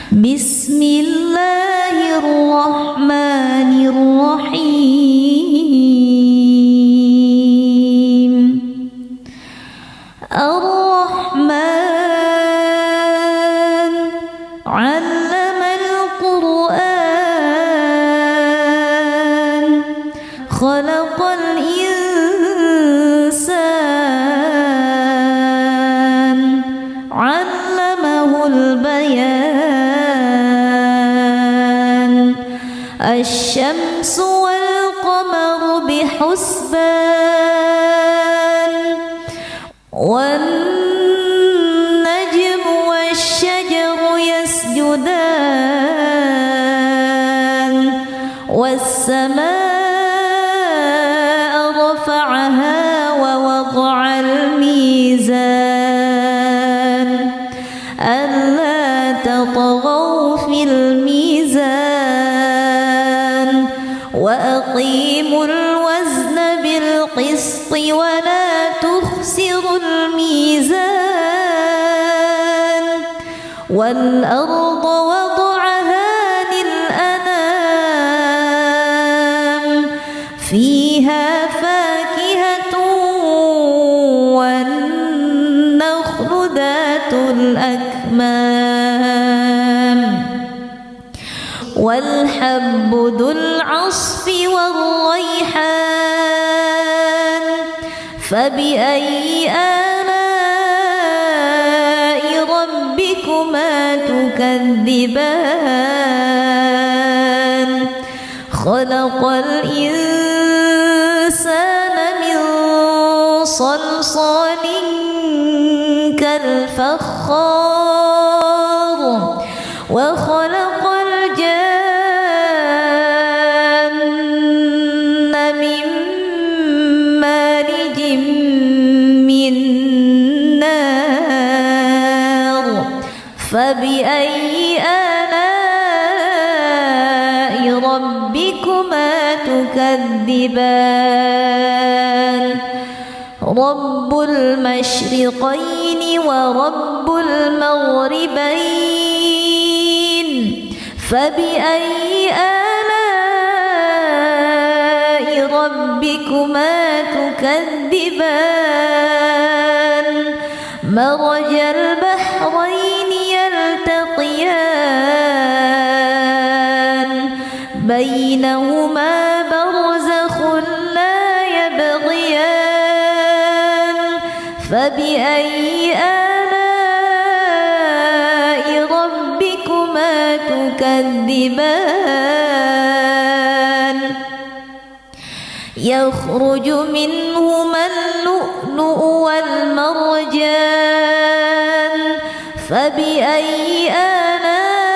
Bismillahirrahmanirrahim. Ar-Rahman 'allamal Qur'an, khalaqal insan, 'allamahul bayan. Asy-syamsu wal qamaru bihusban, wan najmu wasy-syajaru yasjudan, was-samaa'a rafa'aha wa wada'al mizan, alla tatghaw fil mizan, wa aqimul wazna bil qisti wa la tukhsirul mizan, wal arda wada'aha lil anam, fiha fakihatun wan nakhlu dhatul akmam, wal habbu dhul 'asfi war rayhan. Fabi'ayyi ala'i rabbikuma tukadziban. Khalaqal insana min salsalin kal fakhar, wa khalaqal janna min marijin min nar. Fabi'ayyi ala'i rabbikuma tukadziban. Rabbul masyriqaini wa rabbul maghribain. Fabi'ayyi ala'i rabbikuma tukadziban. Marajal bahraini yaltaqiyan, bainahuma barzakhun la yabghiyan. Fabi'ayyi ala'i rabbikuma tukadziban. Yakhruju minhuma al-lu'lu'u wal marjan. Fabi'ayyi ala'i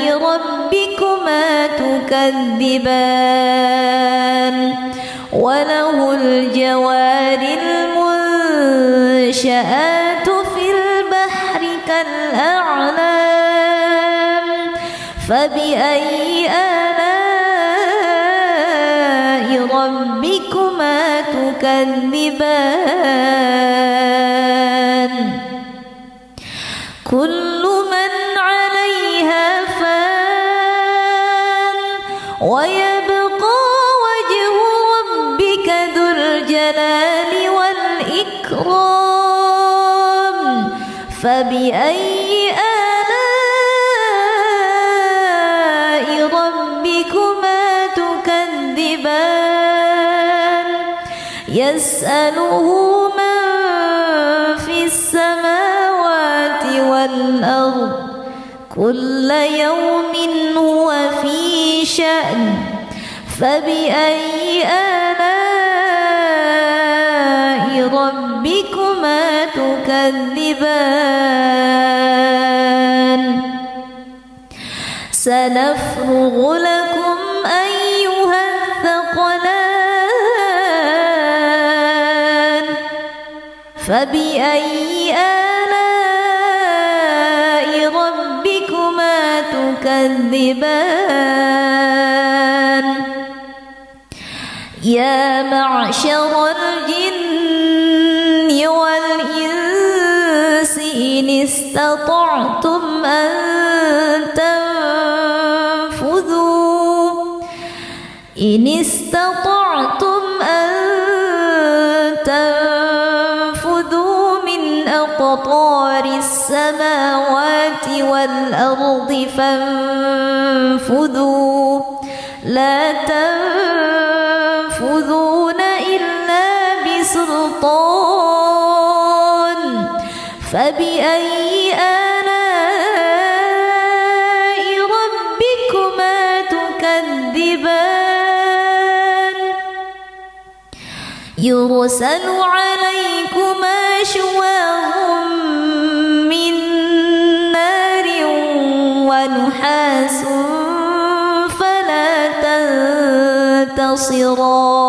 rabbikuma tukadziban. Walahul jawaril munsha'atu fil bahri kal a'lam. Fabi'ayyi ala'i rabbikuma tukadziban. Kullu man 'alayha fan, wa yabqa wajhu rabbika dzul jalali wal ikram. Fabi'ayyi ala'i rabbikuma tukadziban. Yas'aluhu man fis samawati wal ard, kulla yawmin huwa fi sha'n. Fabi'ayyi ala'i rabbikuma tukadziban. Sanafrughu lakum ayyuhath thaqalan. Fabi'ayyi ala'i rabbikuma tukadziban. Ya ma'syaral jinni wal insi in istata'tum أن تنفذوا إن استطعتم أن تنفذوا من أقطار السماوات والأرض فانفذوا لا تنفذون إلا بسلطان فبأي آلاء ربكما تكذبان يرسل عليكما شواظ من نار ونحاس فلا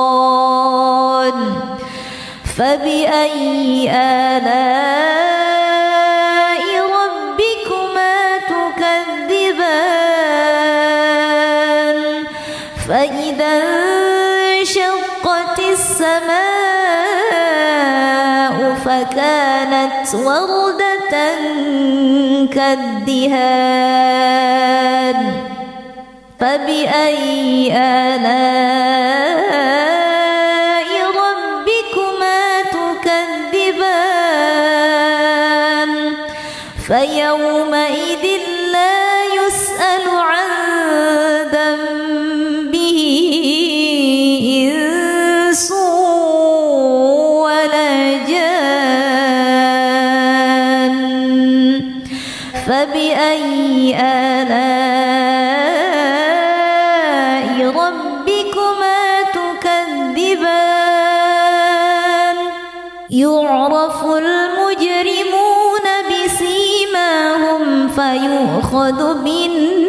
تنتصران فبأي آلاء ربكما تكذبان فإذا انشقت السماء فكانت وردة كالدهان فبأي آلاء ربكما تكذبان فيومئذ لا يسأل عن ذنبه إنس ولا جان فبأي آلاء ربكما تكذبان يعرف المجرمون بسيماهم فيؤخذ بالنواصي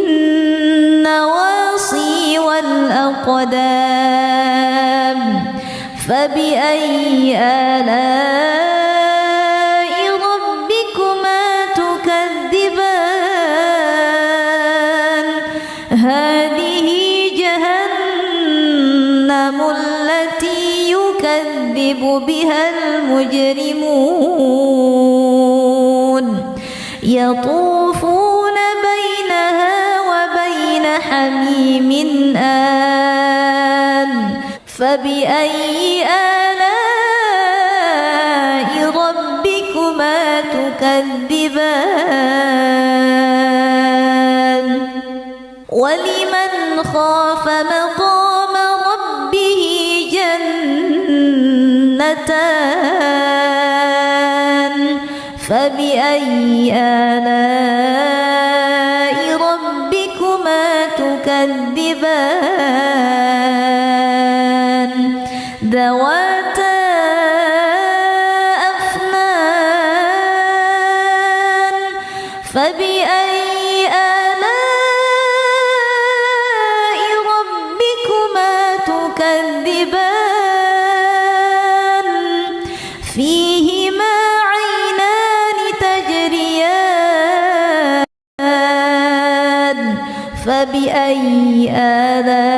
والأقدام فبأي آلاء ربكما تكذبان هذه جهنم التي يكذب بها المجرمون يطوفون بينها وبين حميم آن فبأي آلاء ربكما تكذبان ولمن خاف مقام ربه جنتان فبأي آلاء ربكما تكذبان ذواتا أفنان فبأي آلاء ربكما تكذبان فيهما عينان تجريان فبأي آلاء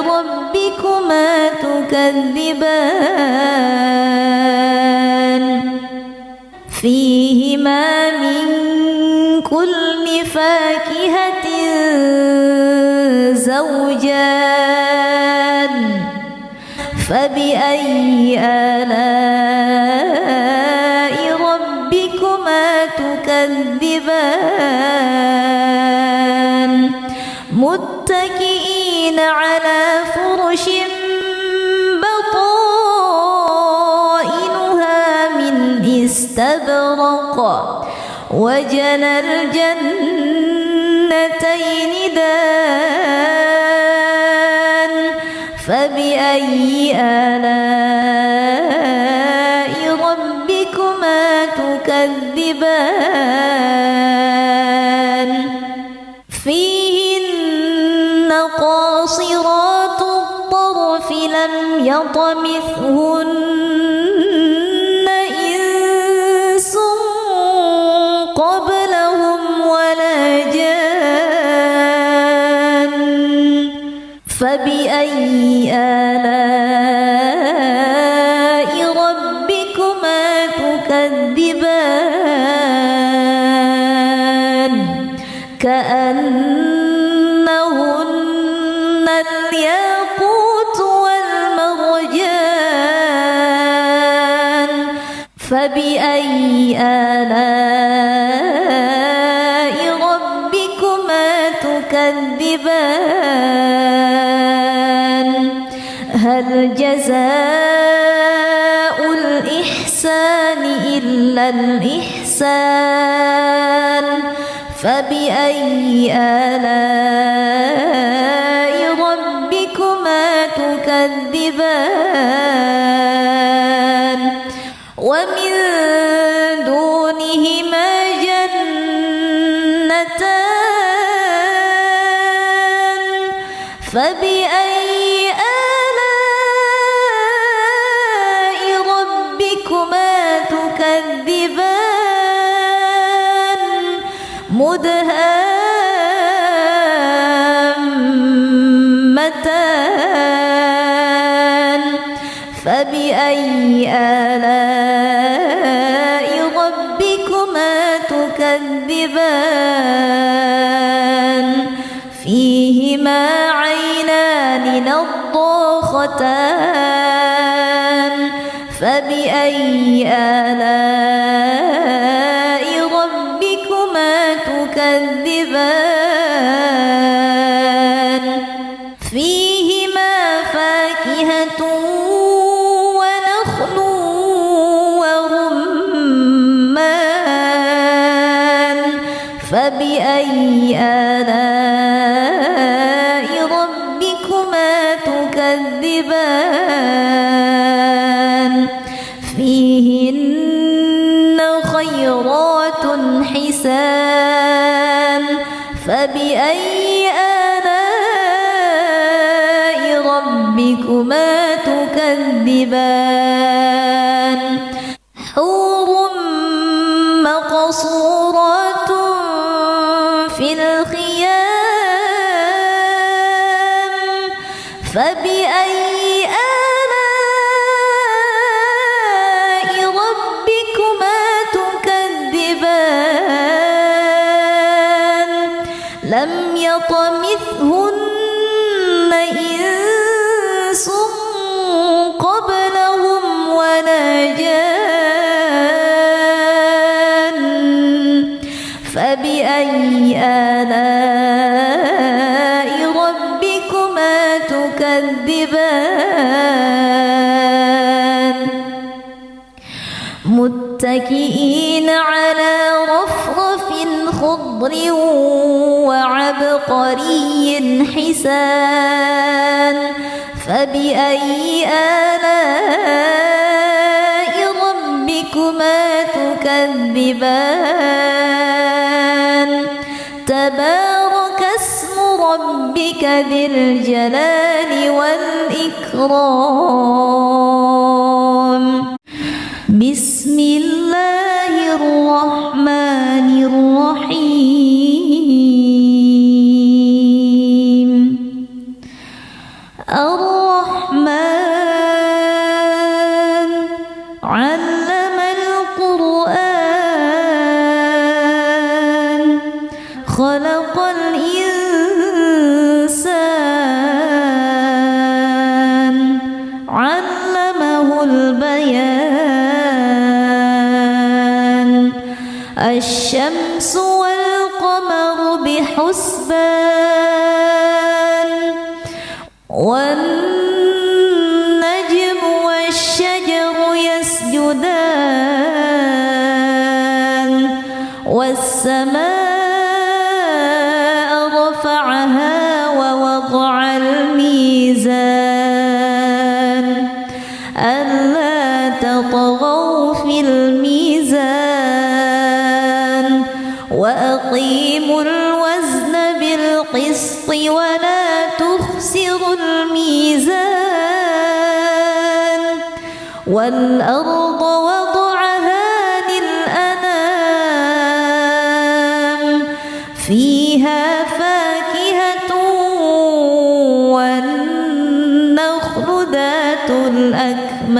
ربكما تكذبان فيهما من كل فاكهة زوجان فبأي آلاء ربكما تكذبان متكئين على فرش بطائنها من استبرق وجنى الجنتين دان فبأي آلاء ربكما تكذبان فيهن قاصرات الطرف لم يطمثهن إنس قبلهم ولا جان فبأي آلاء ربكما تكذبان كأنهن الياقوت والمرجان فبأي آلاء ربكما تكذبان هل جزاء الإحسان إلا الإحسان فبأي آلاء ربكما تكذبان ومن دونهما جنتان فبأي آلاء ربكما تكذبان مدهامتان فبأي آلاء ربكما تكذبان فيهما عينان نضاختان فبأي آلاء ربكما تكذبان فيهما فاكهة ونخل ورمان فبأي آلاء ربكما تكذبان فيهن خيرات حسان فبأي آلاء ربكما تكذبان حور مقصورات في الخيام فبأي آلاء ربكما تكذبان لم يطمثهن إنس قبلهم ولا جان فبأي آلاء ربكما تكذبان متكئين على رفرف خضر وعبقري حسان فبأي آلاء ربكما تكذبان تبارك اسم ربك ذي الجلال والإكرام بسم الله الرحمن الرحيم الرحمن علم القرآن خلق الإنسان علمه البيان الشمس والقمر بحسبان والنجم والشجر يسجدان والسماء رفعها ووضع الميزان ألا تطغوا في الميزان وأقيموا الوزن بالقسط ولا تخسروا الميزان والأرض وضعها للأنام فيها فاكهة والنخل ذات الأكمام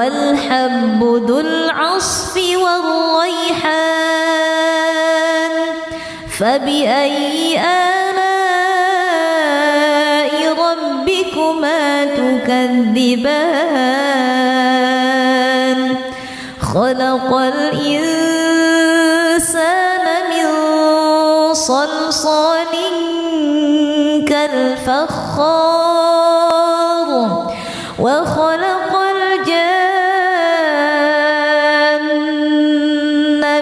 والحب ذو العصف والريحان فبأي آلاء ربكما تكذبان خلق الإنسان من صلصال كالفخار وخلق الجن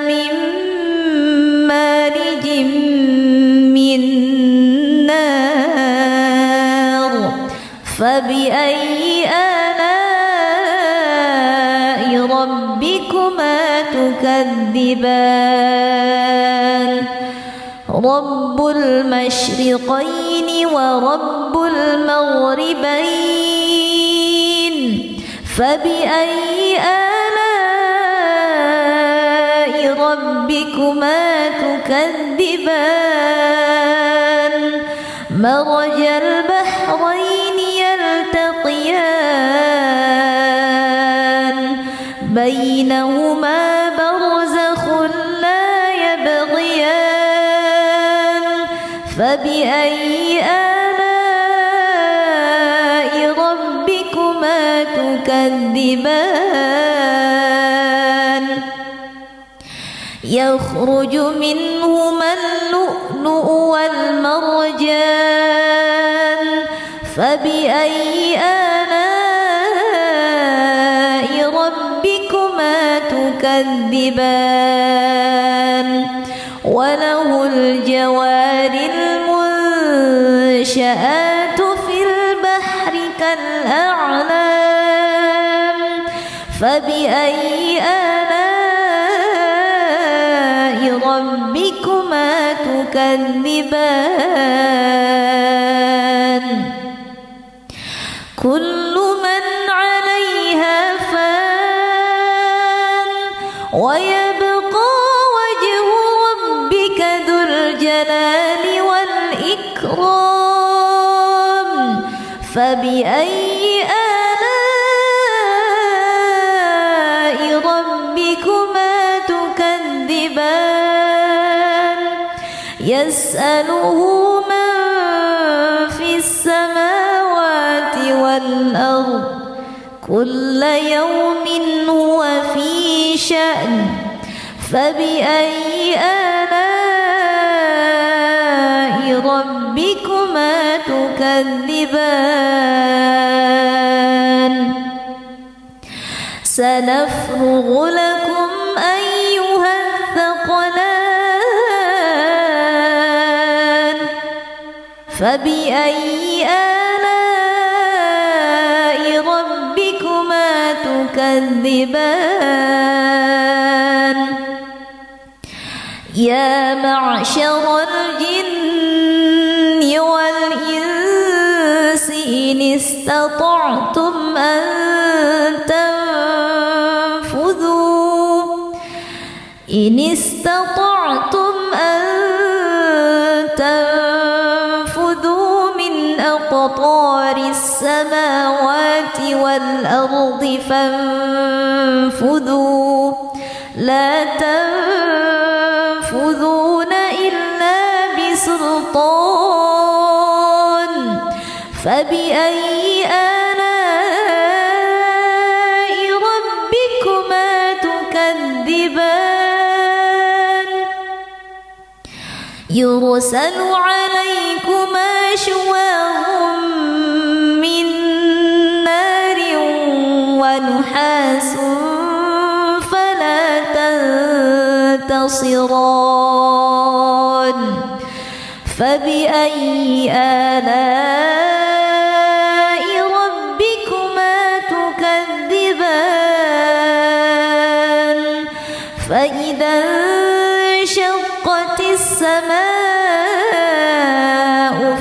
من مارج من نار فبأي آلاء ربكما تكذبان رب المشرقين ورب المغربين فبأي آلاء ربكما تكذبان مرج البحرين يلتقيان بينهما برزخ لا يبغيان فبأي آلاء ربكما تكذبان يخرج منهما اللؤلؤ والمرجان فبأي آلاء ربكما تكذبان وله الجوار المنشآت في البحر كالأعلام فبأي آلاء ربكما تكذبان كل من عليها فان ويبقى وجه ربك ذو الجلال والإكرام فبأي آلاء ربكما تكذبان يسأله من في السماوات والأرض كل يوم هو في شأن فبأي آلاء ربكما تكذبان سنفرغ لكم أيها الثقلان فبأي آلاء ربكما تكذبان يا معشر الجن والإنس إن استطعتم أن تنفذوا من أقطار السماوات والأرض فانفذوا لا تنفذون إلا بسلطان فبأي آلاء ربكما تكذبان يرسل عليكما شواظ من نار ونحاس فلا تنتصران فبأي آلاء ربكما تكذبان فإذا انشقت السماء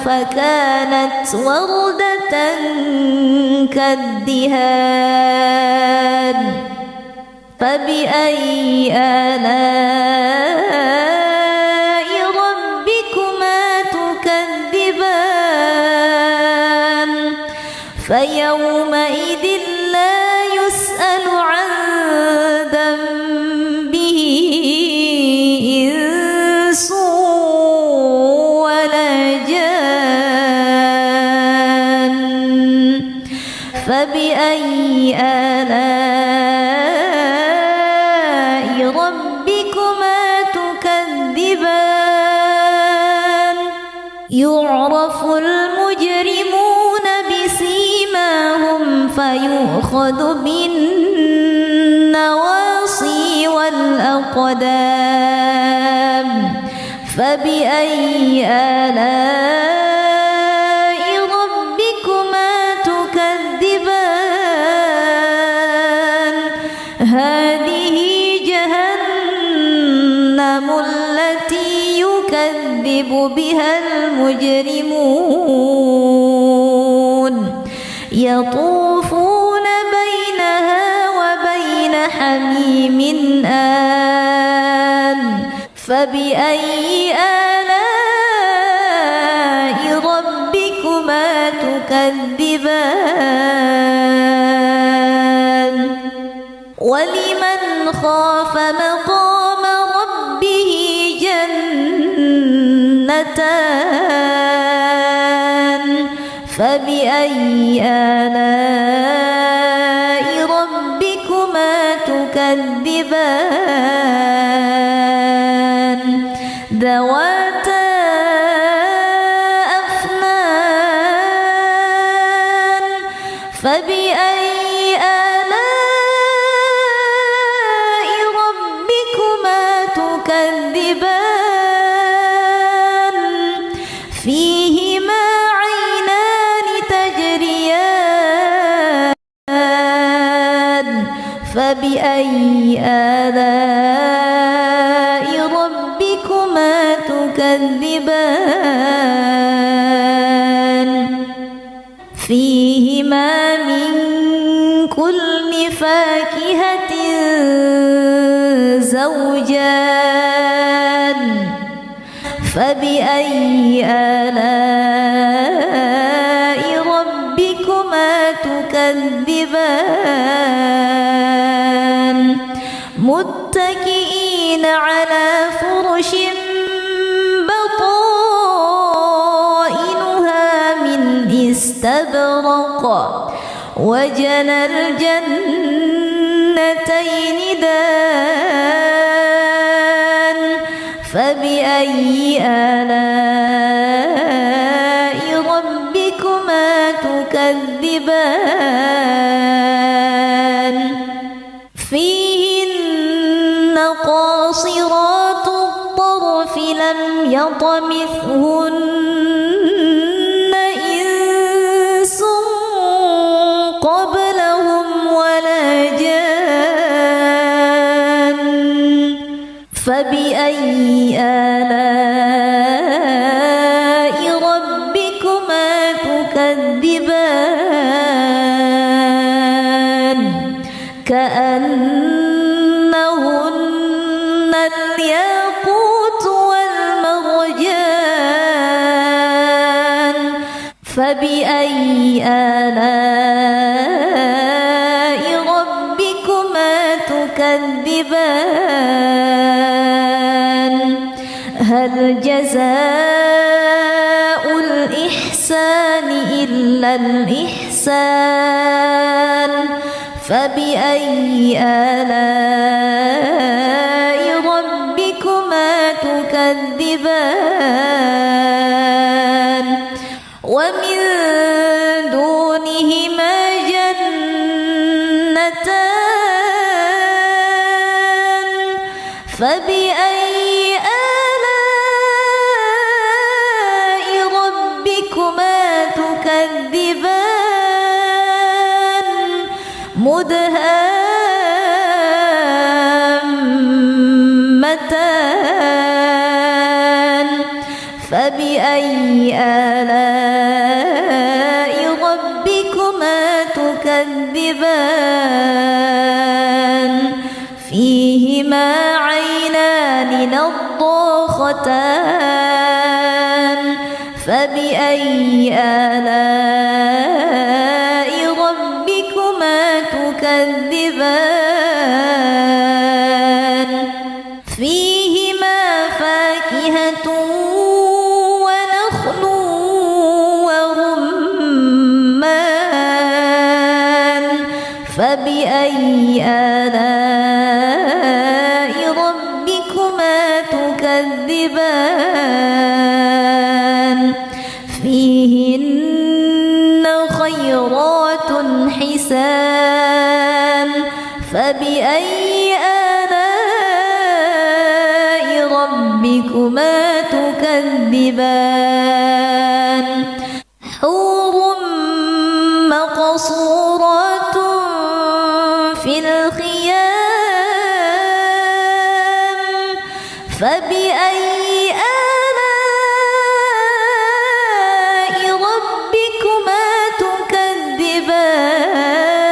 فكانت وردة كالدهان فبأي آلاء ربكما تكذبان فيومئذ لا يسأل فبأي آلاء ربكما تكذبان يعرف المجرمون بسيماهم فيؤخذ بالنواصي والأقدام فبأي آلاء ربكما تكذبان هذه جهنم التي يكذب بها المجرمون يطوفون بينها وبين حميم آن فبأي آلاء ربكما تكذبان ولمن خاف مقام ربه جنتان فبأي آلاء ربكما تكذبان ذواتا أفنان فبأي آلاء ربكما تكذبان فيهما عينان تجريان فبأي آلاء ربكما تكذبان فيهما من كل فاكهة زوجان فبأي آلاء ربكما تكذبان متكئين على فرش بطائنها من استبرق وجنى الجنتين دان فبأي آلاء ربكما تكذبان فيهن قاصرات الطرف لم يطمثهن إنس قبلهم ولا جان فبأي آلاء ربكما تكذبان كأنهن الياقوت والمرجان فبأي آلاء ربكما تكذبان هل جزاء الإحسان إلا الإحسان فبأي آلاء ربكما تكذبان ومن دونهما جنتان فبأي آلاء ربكما تكذبان مدهامتان فبأي آلاء ربكما تكذبان فيهما عينان نضاختان فبأي آلاء ربكما تكذبان فيهما فاكهة ونخل ورمان فبأي آلاء ربكما تكذبان فيهن خيرات حسان فبأي آلاء ربكما تكذبان حور مقصورات في الخيام فبأي آلاء ربكما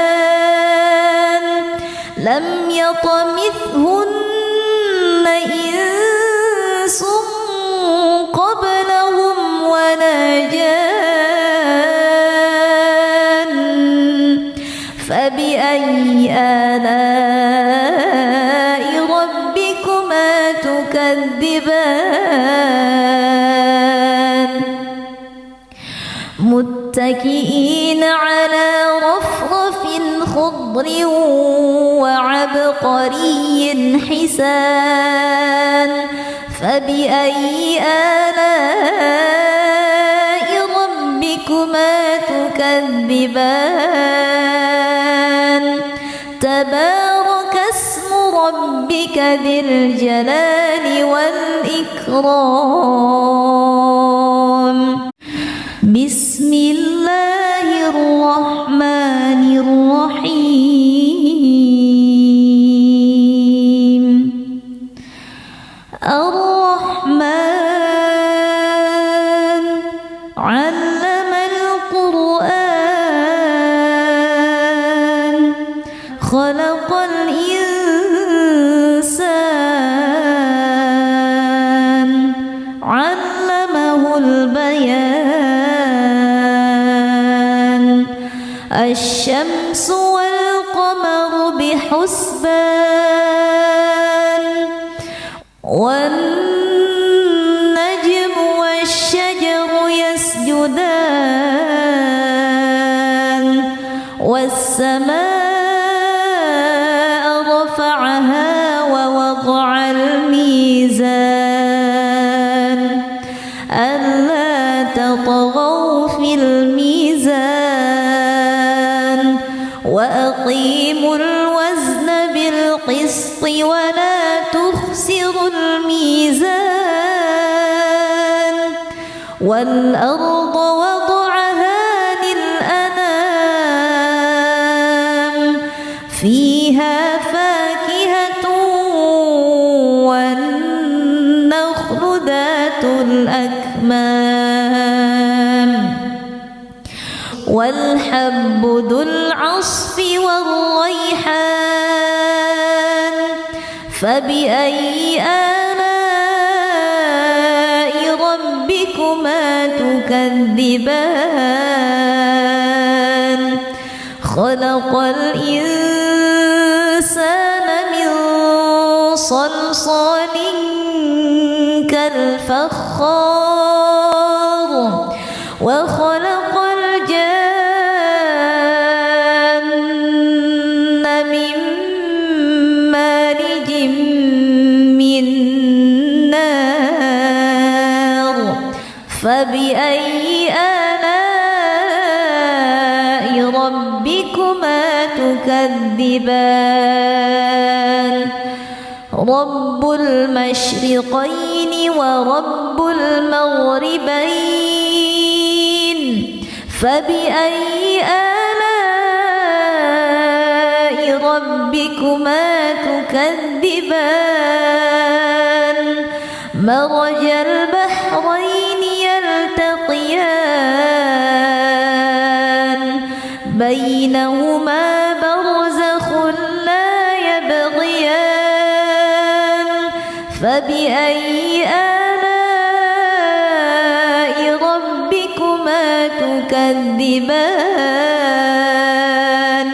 تكذبان لم يطمثهن إنس قبلهم ولا جان فبأي آلاء ربكما تكذبان متكئين على رفرف خضر وعبقري حسان فبأي آلاء ربكما تكذبان تبارك اسم ربك ذي الجلال والإكرام بسم الله الرحمن الرحيم الرحمن علم القرآن خلق الإنسان علمه البيان الشمس والقمر بحسبان والنجم والشجر يسجدان والسماء رفعها ووضع الميزان ألا تطغوا في الميزان وأقيموا الوزن بالقسط ولا تخسروا الميزان والأرض وضعها للأنام فيها فاكهة والنخل ذات الأكمام والحب ذو العصف والريحان فبأي آلاء ربكما تكذبان خلق الإنسان من صلصال كالفخار وخلق الجان من مارج من نار فبأي آلاء ربكما تكذبان رب المشرقين ورب المغربين فبأي آلاء ربكما تكذبان مرج البحرين يلتقيان بينهما برزخ لا يبغيان فبأي آلاء ربكما تكذبان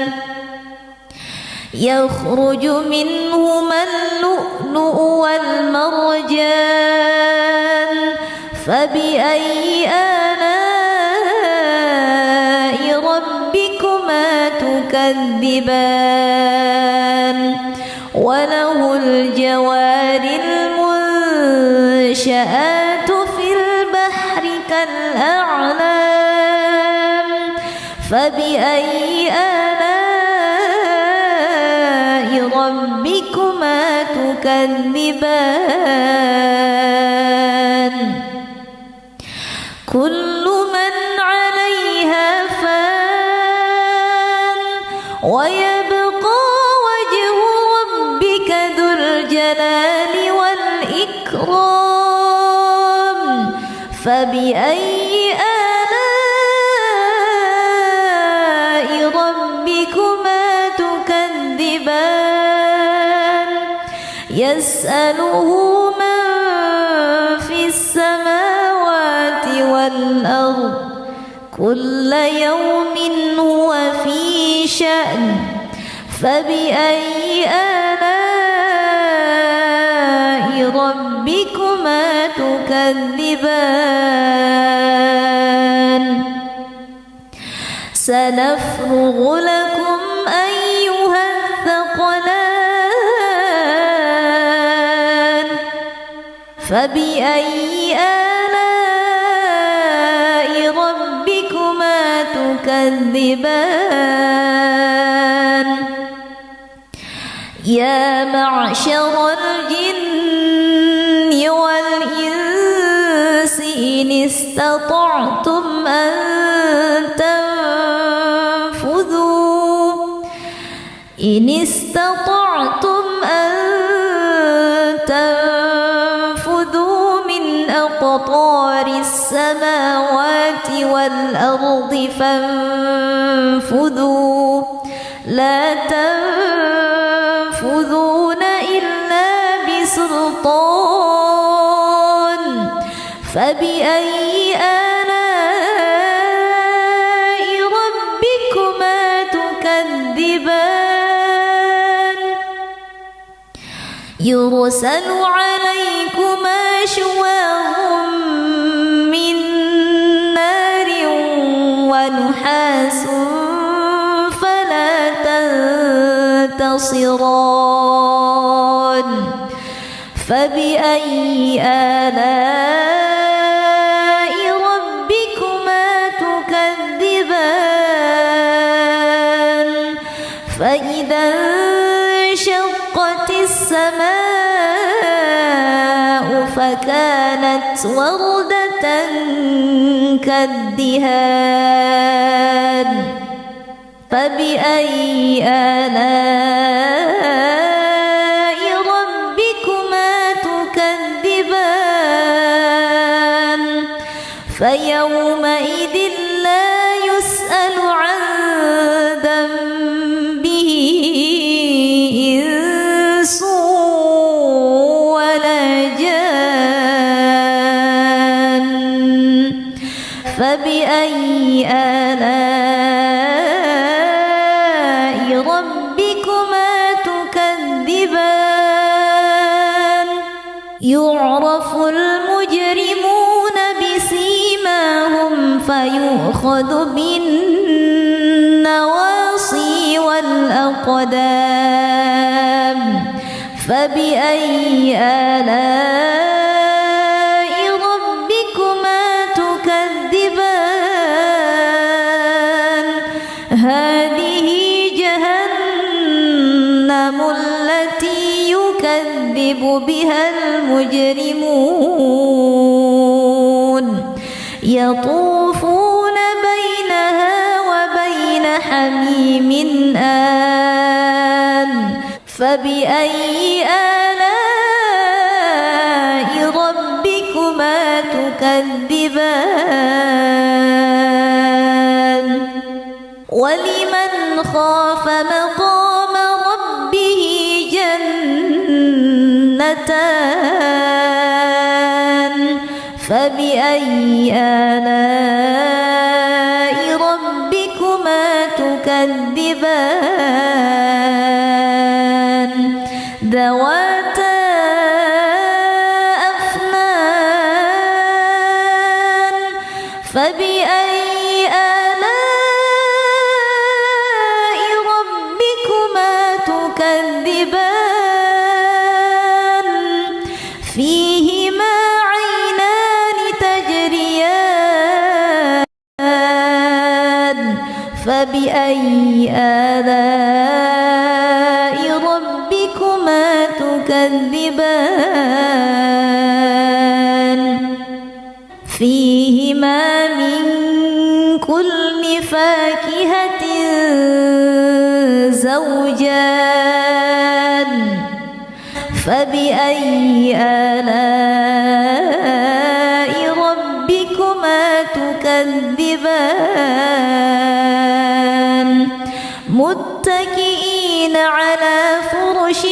يخرج منهما اللؤلؤ والمرجان فبأي آلاء ربكما تكذبان تكذبان وله الجوار المنشآت في البحر كالأعلام فبأي آلاء ربكما تكذبان كل من عليها فان ويبقى وجه ربك ذو الجلال والإكرام فبأي آلاء ربكما تكذبان يسأله من في السماوات والأرض كل يوم هو في شأن فبأي آلاء ربكما تكذبان سنفرغ لكم أيها الثقلان فبأي آلاء ربكما تكذبان يا معشر الجن والإنس إن استطعتم أن تنفذوا من أقطار السماوات والأرض فانفذوا لا تنفذون إلا بسلطان فبأي آلاء ربكما تكذبان يرسل عليكما شواظ من نار ونحاس فلا تنتصران فبأي آلاء ربكما تكذبان فإذا انشقت السماء فكانت وردة كالدهان فبأي آلاء ربكما تكذبان فيومئذ لا يسأل عن ذنبه إنس ولا جان فبأي آلاء ربكما تكذبان يعرف المجرمون بسيماهم فيؤخذ بالنواصي والأقدام فبأي آلاء ربكما تكذبان هذه جهنم التي يكذب بها المجرمون يطوفون بينها وبين حميم آن فبأي آلاء ربكما تكذبان ولمن خاف مقام ربه جنتان فبأي آلاء ربكما تكذبان ذواتا أفنان فبأي آلاء فيهما عينان تجريان فبأي آلاء ربكما تكذبان فيهما من كل فاكهة زوجان فبأي آلاء ربكما تكذبان متكئين على فرش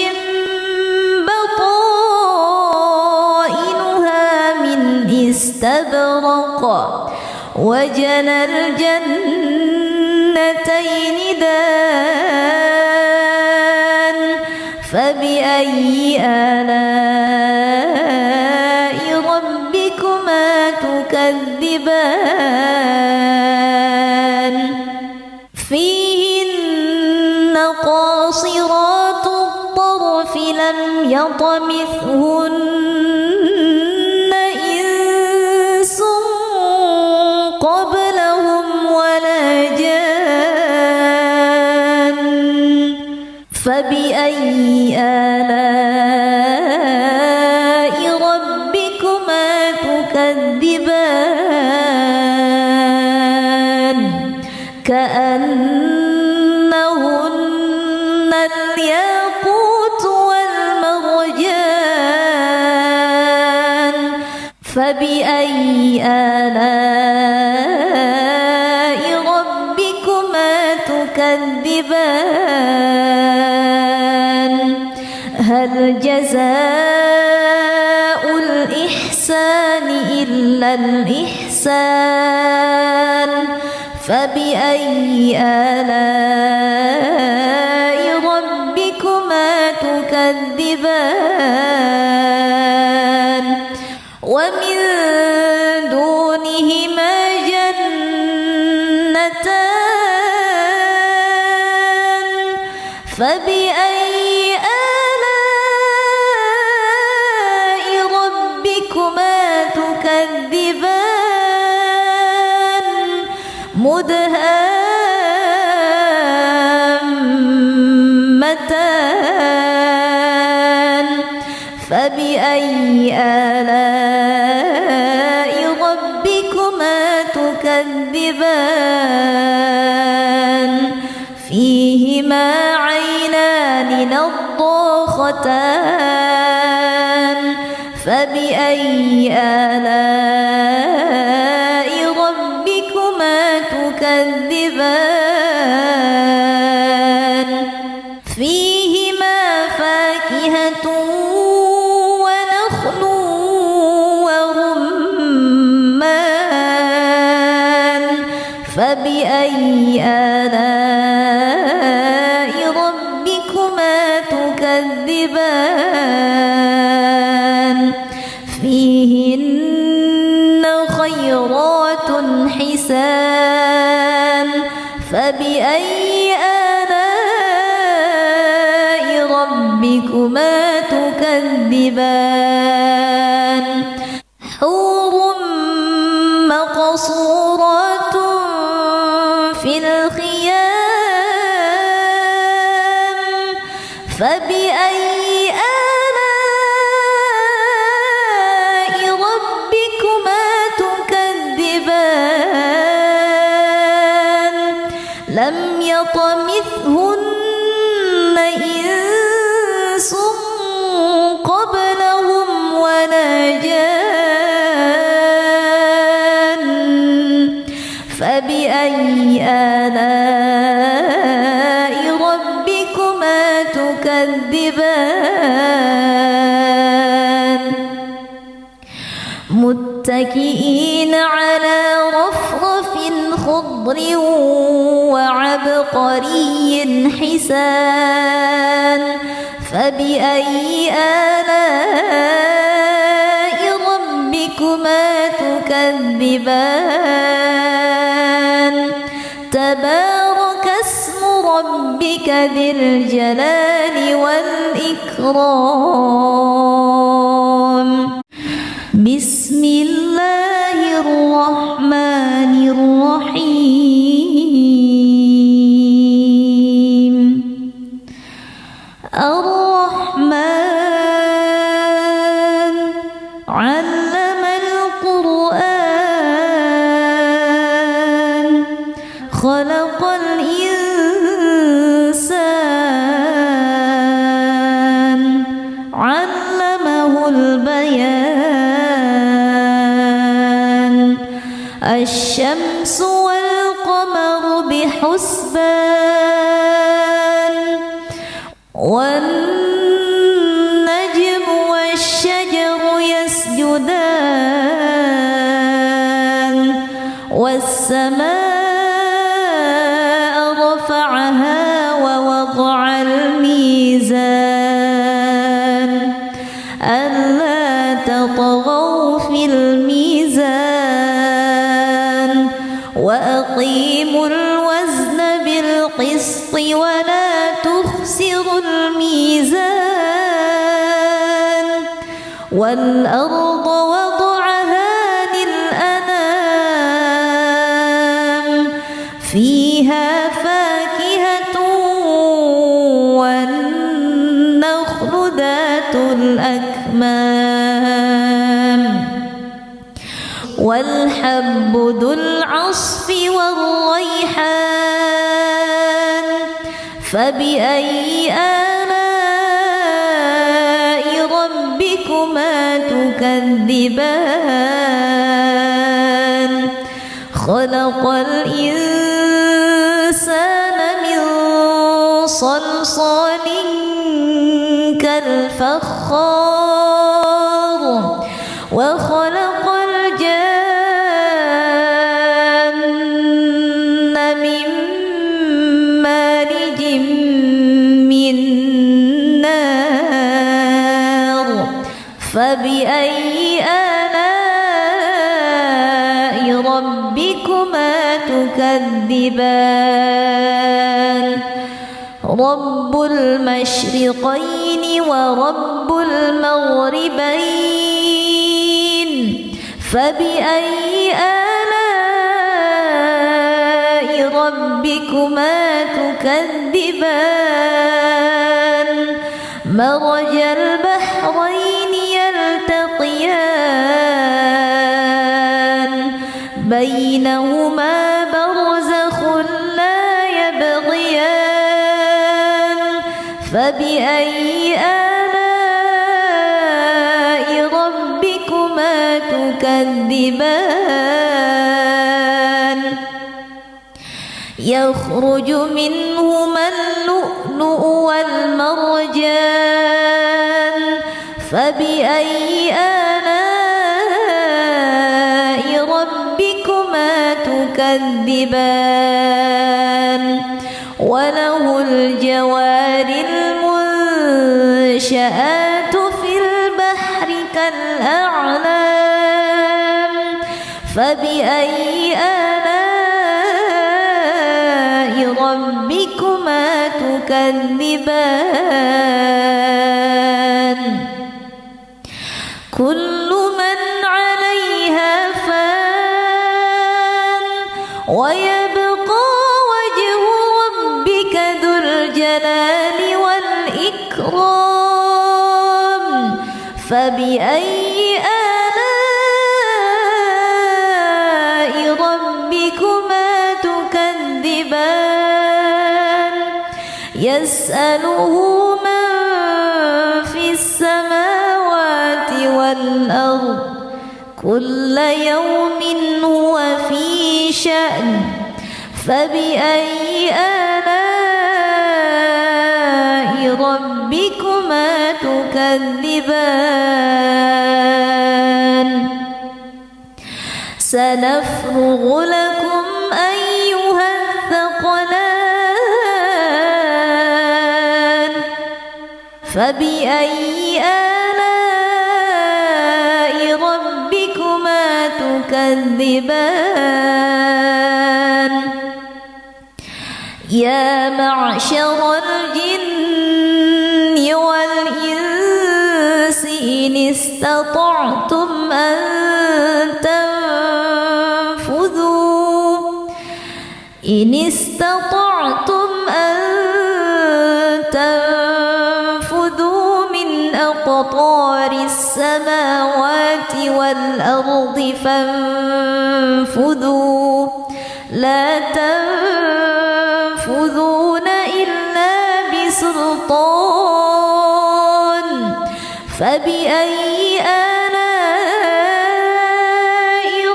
بطائنها من استبرق وجنى الجنتين دان فبأي آلاء ربكما تكذبان فيهن قاصرات الطرف لم يطمثهن إنس قبلهم ولا جان فبأي آلاء ربكما تكذبان كأنهن الياقوت والمرجان فبأي آلاء ربكما تكذبان هل جزاء الإحسان إلا الإحسان فبأي آلاء ربكما تكذبان ومن دونهما جنتان فبأي آلاء ربكما تكذبان مدهامتان فبأي آلاء ربكما تكذبان فيهما عينان نضاختان فبأي آلاء ربكما تكذبان فيهما فاكهة ونخل ورمان فبأي آلاء ربكما تكذبان فيهن خيرات حسان فبأي آلاء ربكما تكذبان حور مقصورات في الخيام فبأي آلاء ربكما تكذبان لم يطمثهن إنس قبلهم ولا جان فبأي آلاء ربكما تكذبان متكئين على رفرف خضر وعبقري حسان فبأي آلاء ربكما تكذبان تبارك اسم ربك ذي الجلال والإكرام البيان الشمس والقمر بحسبان والنجم والشجر يسجدان والسماء رفعها ووضع الميزان ألا تطغوا في الميزان وأقيموا الوزن بالقسط ولا تخسروا الميزان والأرض وضعها للأنام فيها فاكهة والنخل ذات الأكمام والحب ذو العصف والريحان فبأي آلاء ربكما تكذبان خلق الإنسان من صلصال كالفخار وخلق الجن من مارج من نار فبأي آلاء ربكما تكذبان رب المشرقين ورب المغربين فبأي آلاء ربكما تكذبان مرج البحرين يلتقيان بينهما برزخ لا يبغيان فبأي آلاء ربكما تكذبان يخرج منهما اللؤلؤ والمرجان فبأي آلاء ربكما تكذبان وله الجوار المنشآت في البحر كالأعلام فبأي آلاء ربكما تكذبان كل من عليها فان ويبقى وجه ربك ذو الجلال والإكرام فبأي آلاء ربكما تكذبان يسأله من في السماوات والأرض كل يوم هو في شأن فبأي آلاء ربكما تكذبان سنفرغ لكم أيها الثقلان فبأي آلاء ربكما تكذبان يا معشر الجن والإنس إن استطعتم أن تنفذوا من أقطار السماوات والأرض فانفذوا لا تنفذون إلا بسلطان فبأي آلاء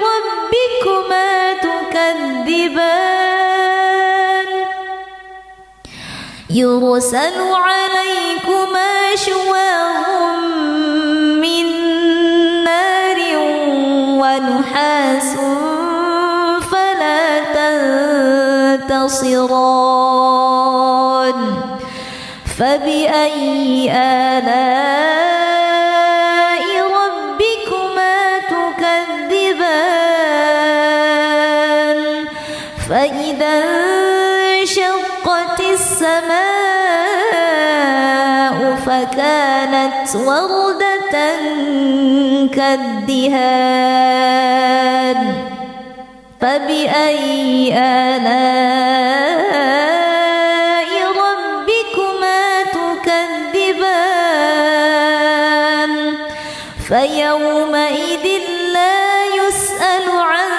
ربكما تكذبان يرسل عليكما شواظ من نار ونحاس فلا تنتصران فبأي آلاء ربكما تكذبان فإذا انشقت السماء فكانت وردة كالدهان فبأي آلاء ربكما تكذبان فيومئذ لا يسأل عن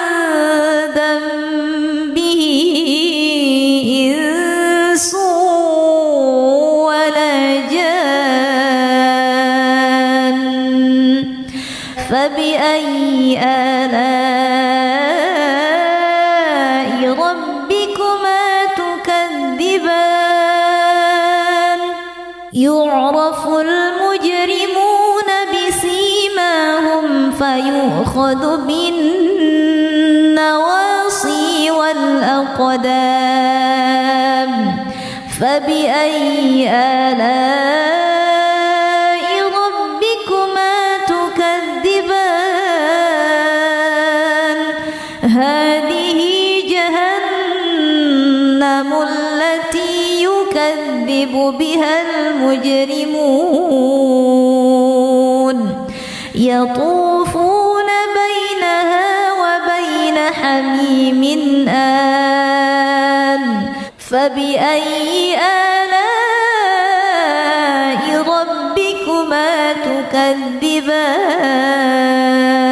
ذنبه إنس ولا جان فبأي آلاء ربكما تكذبان يعرف المجرمون بسيماهم فيؤخذ بالنواصي والأقدام فبأي آلاء ربكما تكذبان هذه جهنم التي يكذب بها المجرمون يطوفون بينها وبين حميم آن فبأي آلاء ربكما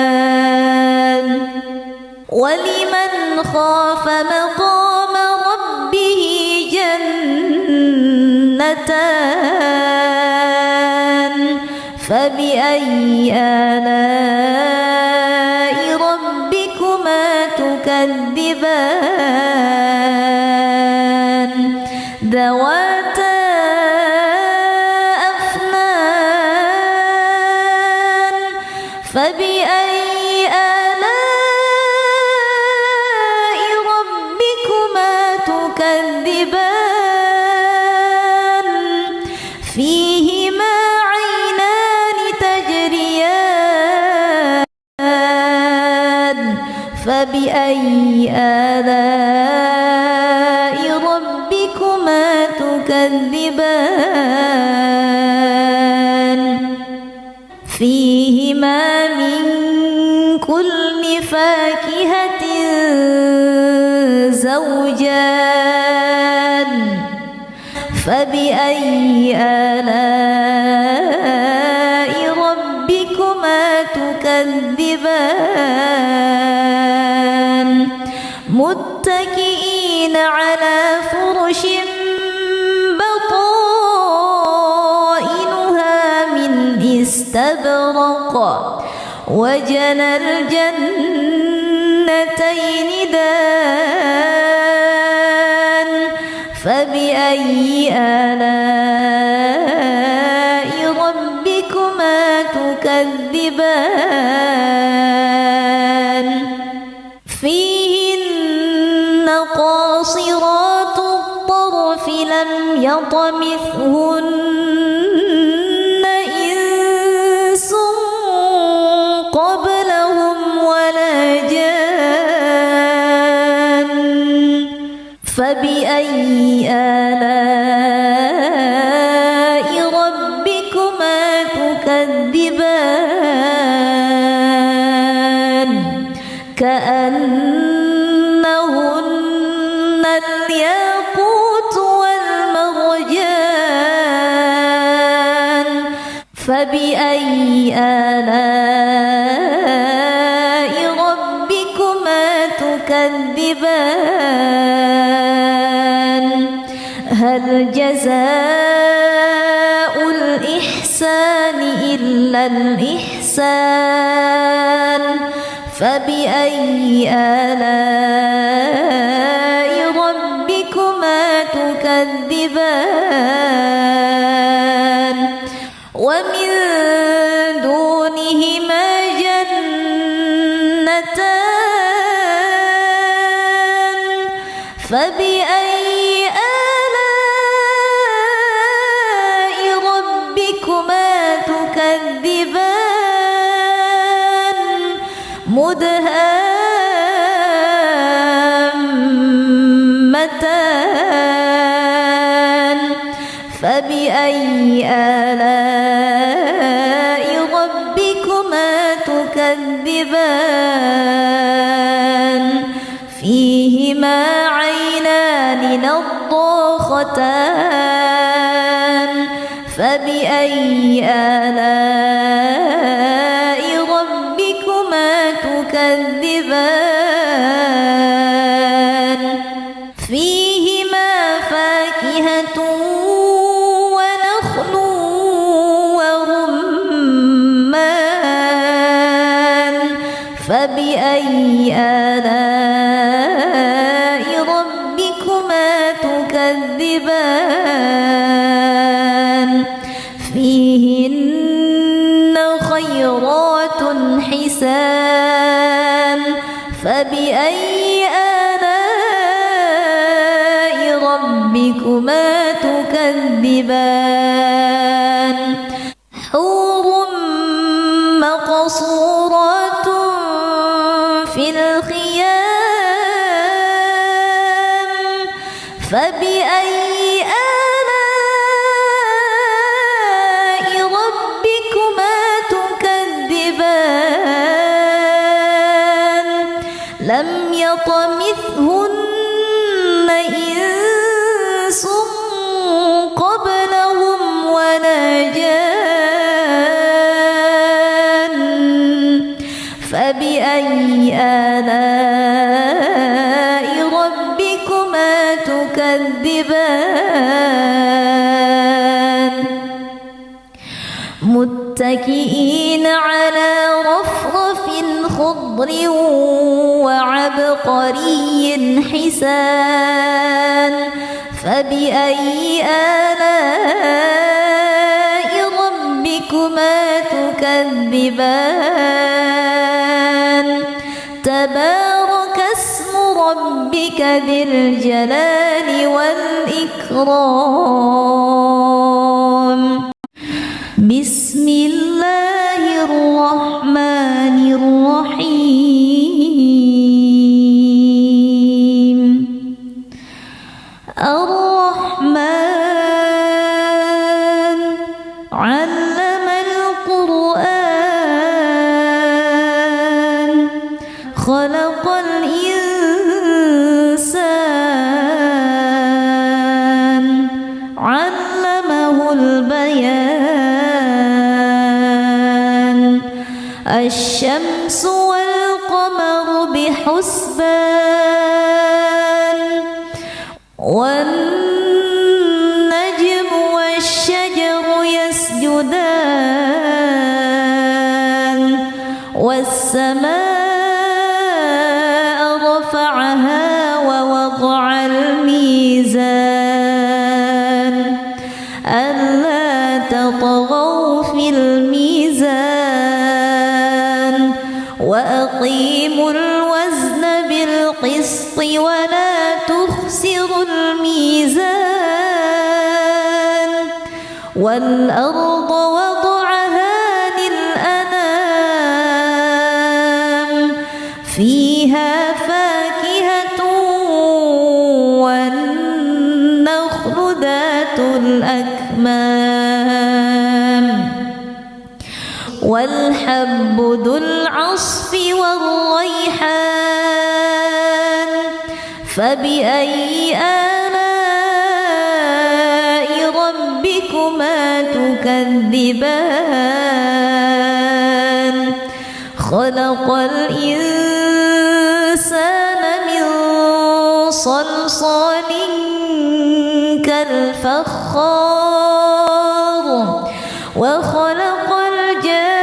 تكذبان ولمن خاف مقام ربه جنتان فبأي آلاء ربكما تكذبان ذواتا أفنان فبأي آلاء ربكما تكذبان فيهما عينان تجريان فبأي آلاء ربكما تكذبان فيهما من كل فاكهة زوجان فبأي آلاء ربكما تكذبان متكئين على فرش بطائنها من استبرق وجنى الجنتين دان فبأي آلاء ربكما تكذبان فيهن قاصرات الطرف لم يطمثهن إنس قبلهم ولا جان فبأي آلاء ربكما تكذبان كأنهن الياقوت والمرجان فبأي آلاء ربكما تكذبان هل جزاء الإحسان إلا إلا الإحسان فبأي آلاء ربكما تكذبان ومن دونهما جنتان فبأي آلاء ربكما تكذبان مدهامتان فبأي آلاء ربكما تكذبان فيهما عينان نضاختان فبأي آلاء ربكما تكذبان فيهما فاكهة ونخل ورمان فبأي آلاء ربكما تكذبان فيهن خيرات حسان فبأي آلاء ربكما تكذبان حور مقصورات في الخيام فبأي آلاء ربكما تكذبان لم يطمثهن إنس قبلهم ولا جان فبأي آلاء ربكما تكذبان متكئين على رفرف خضر وعبقري حسان فبأي آلاء ربكما تكذبان تبارك اسم ربك ذي الجلال والإكرام بسم الله الرحمن الرحيم الرحمن علم القرآن خلق الإنسان علمه البيان الشمس والقمر بحسبان والنجم والشجر يسجدان والسماء رفعها ووضع الميزان ألا تطغوا في الميزان وأقيموا الوزن بالقسط ولا تخسروا الميزان والأرض وضعها للأنام فيها فاكهة والنخل ذات الأكمام والحب ذو العصف والريحان فبأي آلاء ربكما تكذبان خلق الإنسان من صلصال كالفخار وخلق الجان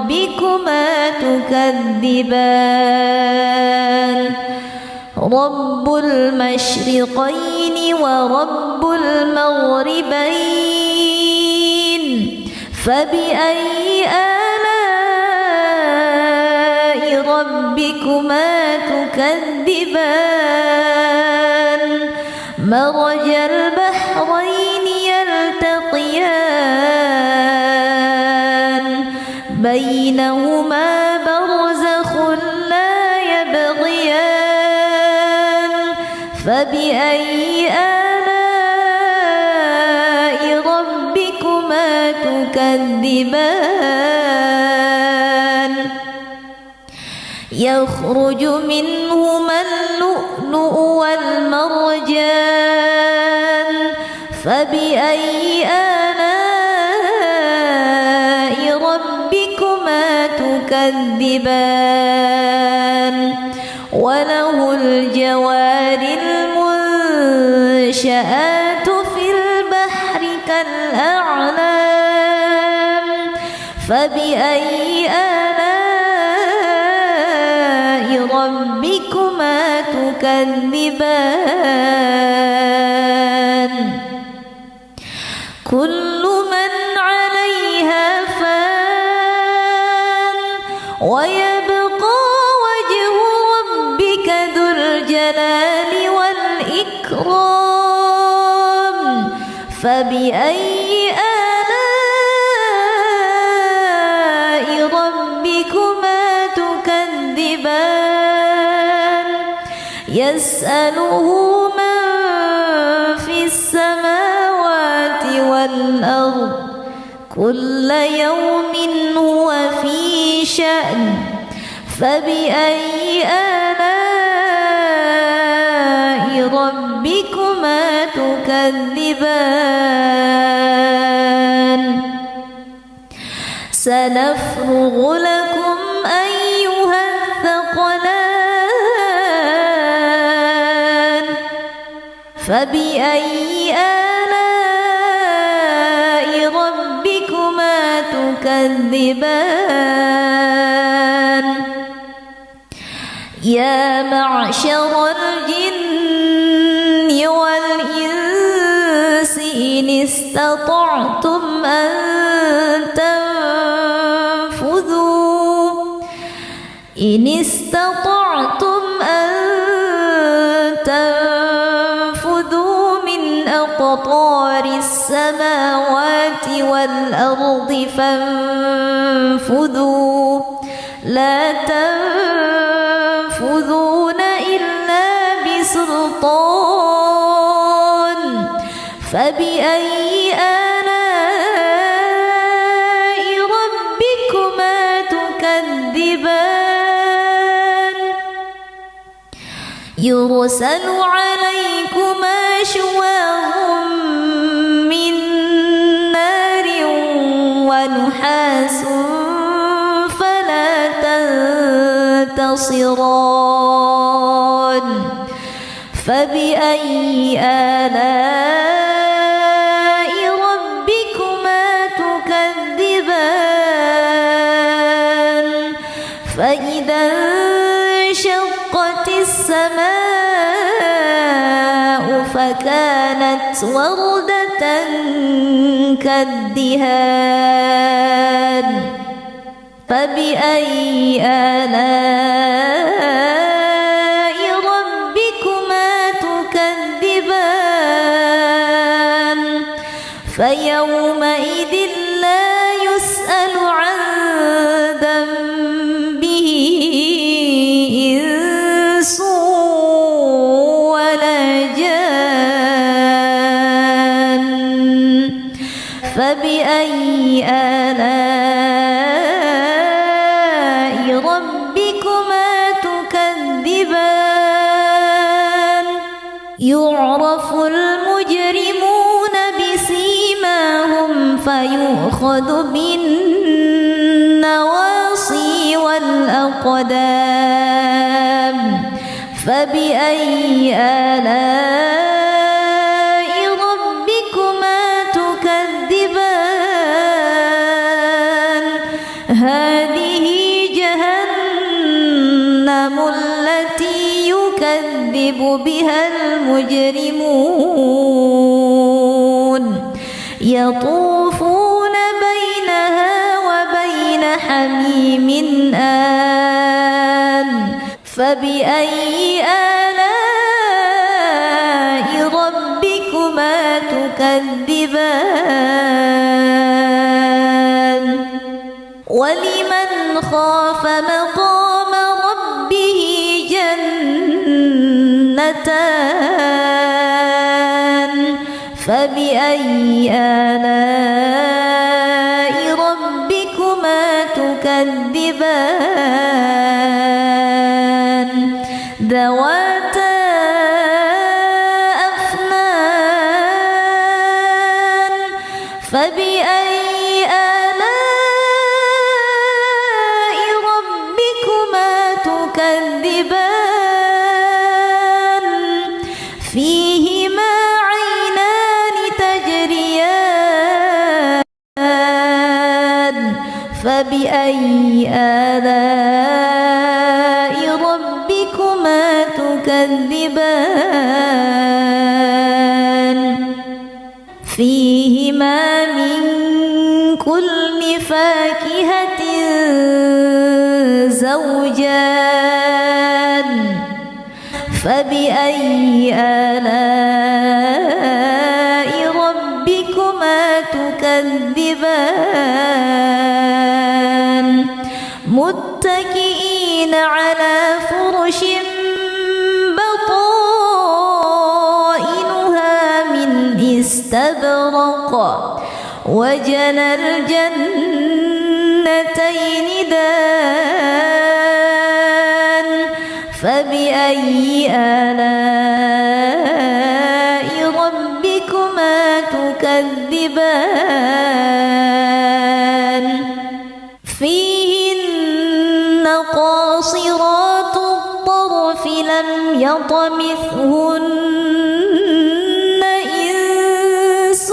ربكما تكذبان رب المشرقين ورب المغربين فبأي آلاء ربكما تكذبان مرج البحرين يلتقيان بينهما برزخ لا يبغيان فبأي آلاء ربكما تكذبان يخرج منهما اللؤلؤ والمرجان فبأي آلاء ربكما تكذبان وله الجوار المنشآت في البحر كالأعلام فبأي آلاء ربكما تكذبان كل من عليها فان ويبقى وجه ربك ذو الجلال والإكرام فبأي آلاء ربكما تكذبان يسأله من في السماوات والأرض كل يوم هو في شأن فبأي آلاء ربكما تكذبان سنفرغ لكم أيها الثقلان فبأي آلاء ربكما تكذبان يا معشر الجن والإنس إن استطعتم أن تنفذوا من أقطار السماوات والأرض فانفذوا لا تنفذون إلا بسلطان فبأي آلاء ربكما تكذبان يرسل عليكما شواظ من نار ونحاس فلا تنتصران فبأي آلاء ربكما تكذبان فإذا انشقت السماء فكانت وردة كالدهان فبأي آلاء ربكما تكذبان فيومئذ لا يسأل عن ذنبه إنس ولا جان فبأي آلاء ربكما تكذبان يعرف المجرمون بسيماهم فيؤخذ بالنواصي والأقدام فبأي آلاء ربكما تكذبان هذه يكذب بها المجرمون يطوفون بينها وبين حميم آن فبأي آلاء ربكما تكذبان ولمن خاف مقام ربه جنتان فبأي آلاء ربكما تكذبان ذواتا أفنان فبأي آلاء ربكما تكذبان فيهما عينان تجريان فبأي آلاء ربكما تكذبان فيهما من كل فاكهة زوجان فبأي آلاء ربكما تكذبان متكئين على فرش بطائنها من استبرق وجنى الجنتين دان فبأي آلاء ربكما تكذبان فيهن قاصرات الطرف لم يطمثهن إنس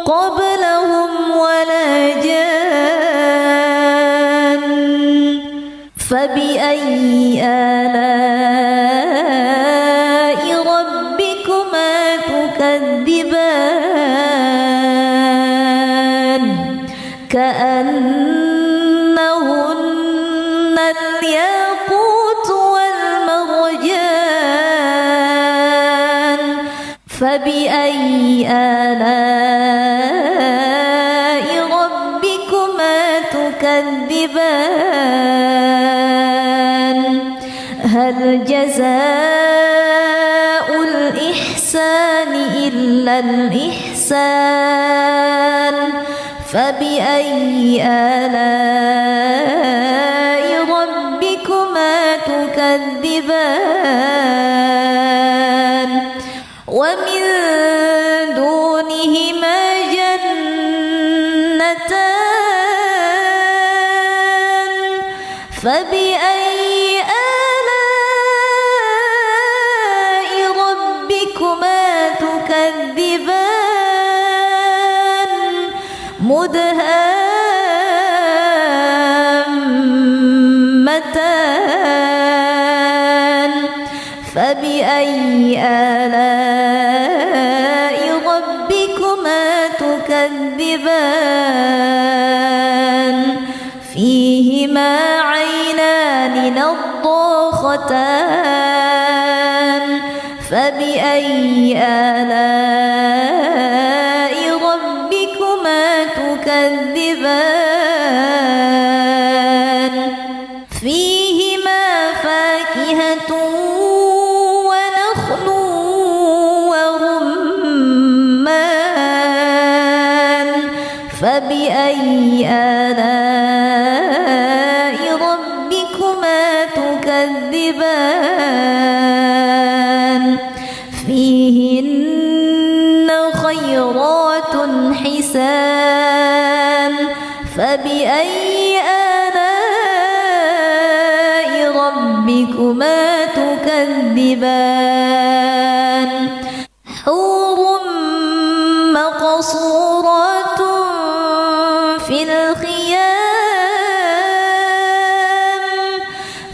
قبلهم ولا جان فبأي آلاء ربكما تكذبان كأنهن الياقوت والمرجان فبأي آلاء ربكما تكذبان هل جزاء الإحسان إلا الإحسان فبأي آلاء ربكما تكذبان ومن دونهما جنتان فبأي آلاء ربكما تكذبان مدهامتان فبأي آلاء ربكما تكذبان فيهما عينان نضاختان فبأي آلاء ربكما تكذبان فيهما فاكهة ونخل ورمان فبأي آلاء ربكما تكذبان فيهن خيرات حسان فبأي آلاء ربكما تكذبان حور مقصورات في الخيام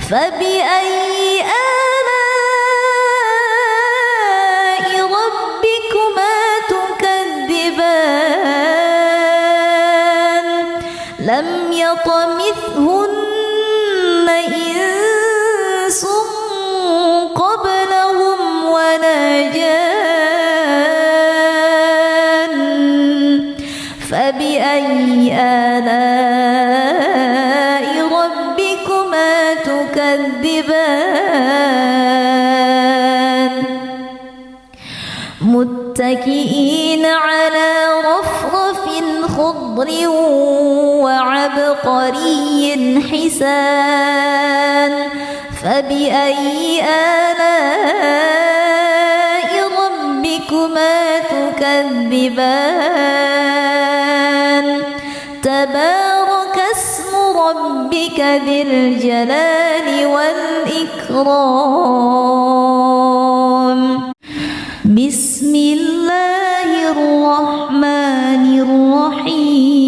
فبأي آلاء لم يطمثهن إنس قبلهم ولا جان فبأي آلاء ربكما تكذبان متكئين على رفرف خضر وعبقري حسان فبأي آلاء ربكما تكذبان تبارك اسم ربك ذي الجلال والإكرام بسم الله الرحمن الرحيم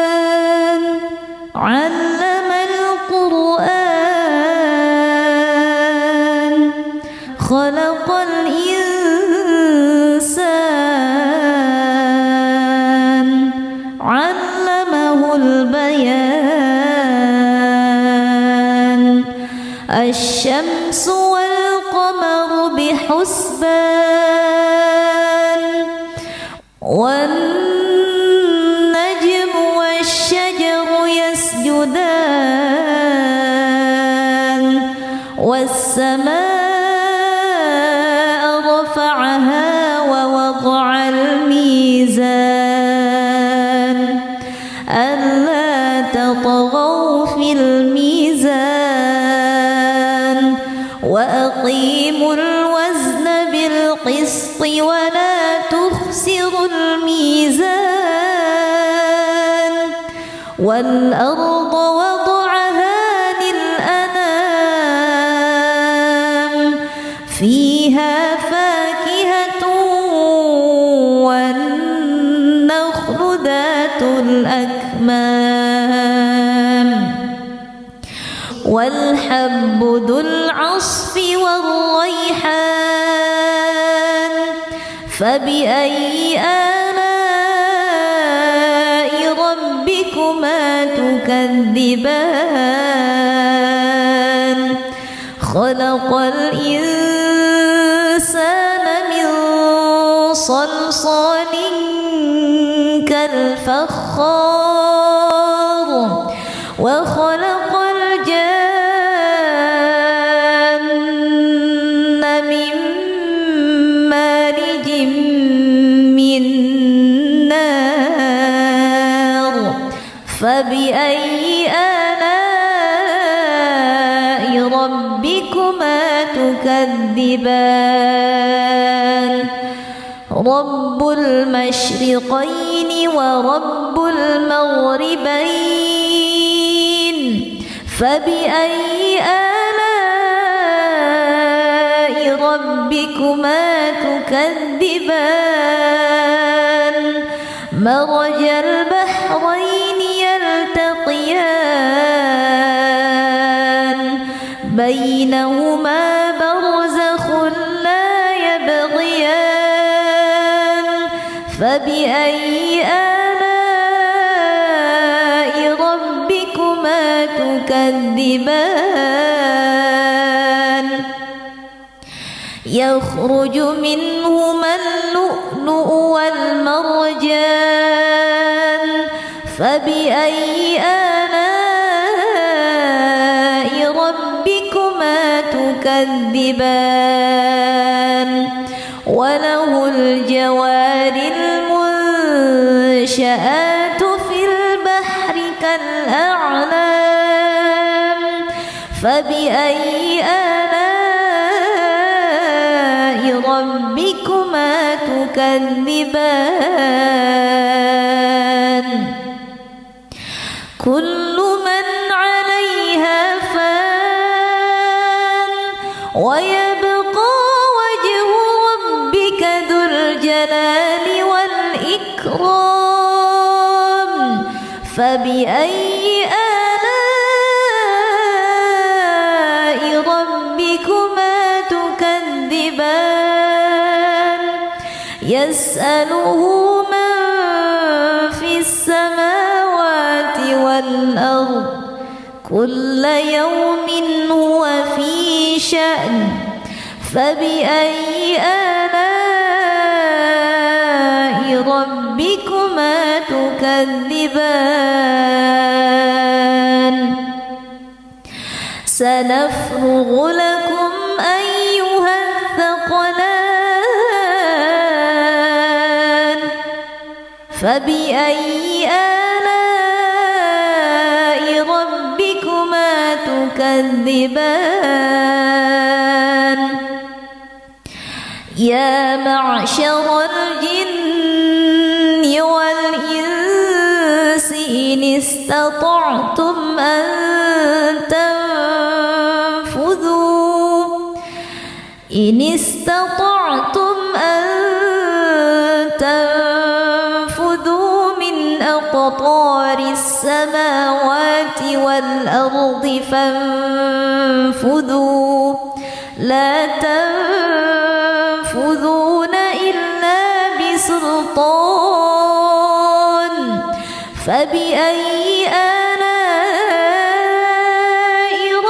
الرحمن علم القرآن خلق الإنسان علمه البيان الشمس والقمر بحسبان والنجم والشجر يسجدان والسماء رفعها ووضع الميزان ألا تطغوا في الميزان وأقيموا الوزن بالقسط ولا تخسروا الميزان والأرض وضعها للأنام فيها فاكهة والنخل ذات الأكمام والحب ذو العصف والريحان فبأي آلاء ربكما تكذبان خلق الإنسان من صلصال كالفخار وخلق الجان من مارج من نار فبأي آلاء ربكما تكذبان رب المشرقين ورب المغربين فبأي آلاء ربكما تكذبان مرج البحرين يلتقيان بينهما برزخ لا يبغيان فبأي آلاء ربكما تكذبان يخرج منهما اللؤلؤ والمرجان فبأي آلاء ربكما تكذبان وله الجوار المنشآت في البحر كالأعلام فبأي آلاء ربكما تكذبان كل من عليها فان ويبقى وجه ربك ذو الجلال والإكرام فبأي آلاء ربكما تكذبان يسأله من في السماوات والأرض كل يوم هو في شأن فبأي آلاء ربكما تكذبان سنفرغ لكم أيها الثقلان فبأي آلاء ربكما تكذبان يا معشر الجن والإنس إن استطعتم أن تنفذوا من أقطار السماوات والأرض فانفذوا لا تنفذون إلا بسلطان فبأي آلاء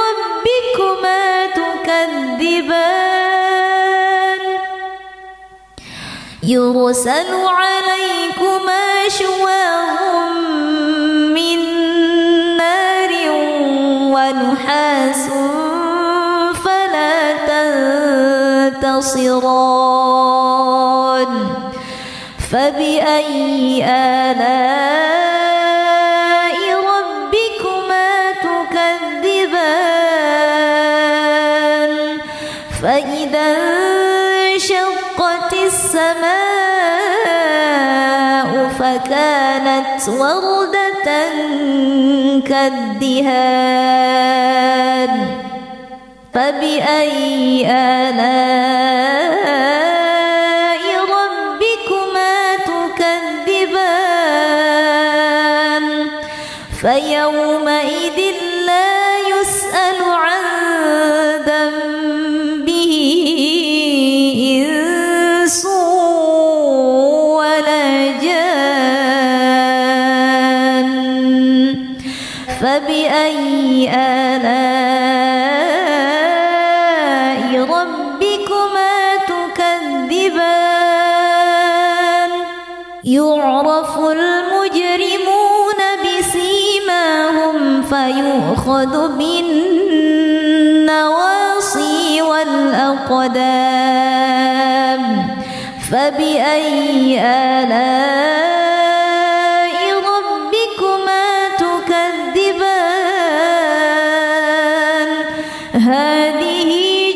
ربكما تكذبان يرسل عليكما شواظ من نار ونحاس فلا تنتصران فبأي آلاء ربكما تكذبان فإذا انشقت السماء فكانت وردة كالدهان فبأي آلاء ربكما تكذبان فيومئذ لا يسأل عن ذنبه إنس ولا جان فبأي آلاء ربكما تكذبان يعرف المجرمون بسيماهم فيؤخذ بالنواصي والأقدام فبأي آلاء ربكما تكذبان هذه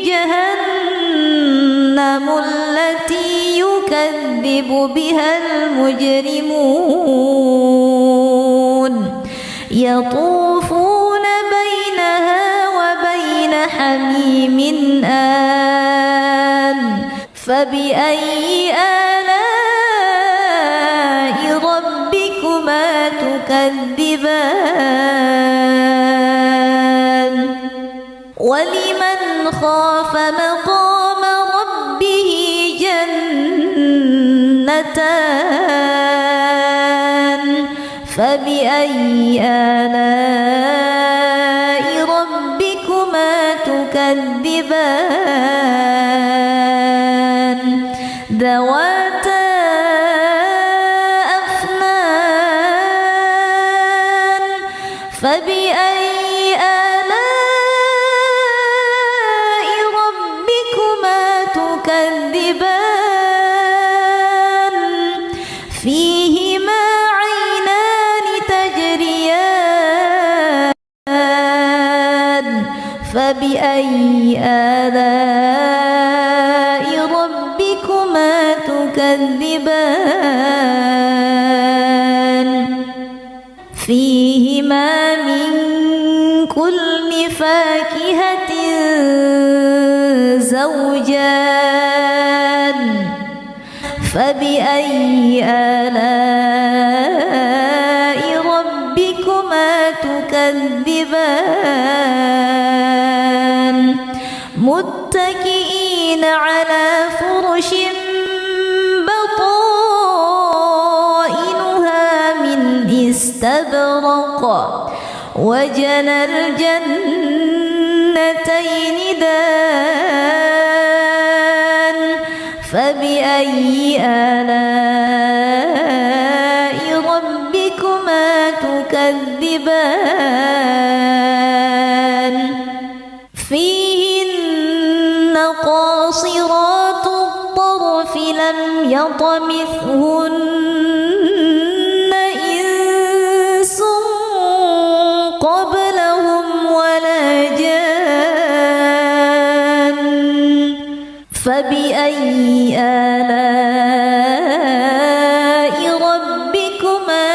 جهنم التي يكذب بها المجرمون يطوفون بينها وبين حميم آن فبأي آلاء ربكما تكذبان ولمن خاف مقام ربه جنتان فبأي آلاء ربكما تكذبان ذواتا أفنان فبأي آلاء ربكما تكذبان فيهما عينان تجريان فبأي آلاء ربكما تكذبان فيهما من كل فاكهة زوجان فبأي آلاء ربكما تكذبان متكئين على فرش بطائنها استبرق وجنى الجنتين دان فبأي آلاء ربكما تكذبان فيهن قاصرات الطرف لم يطمثهن إنس قبلهم ولا جان فبأي آلاء ربكما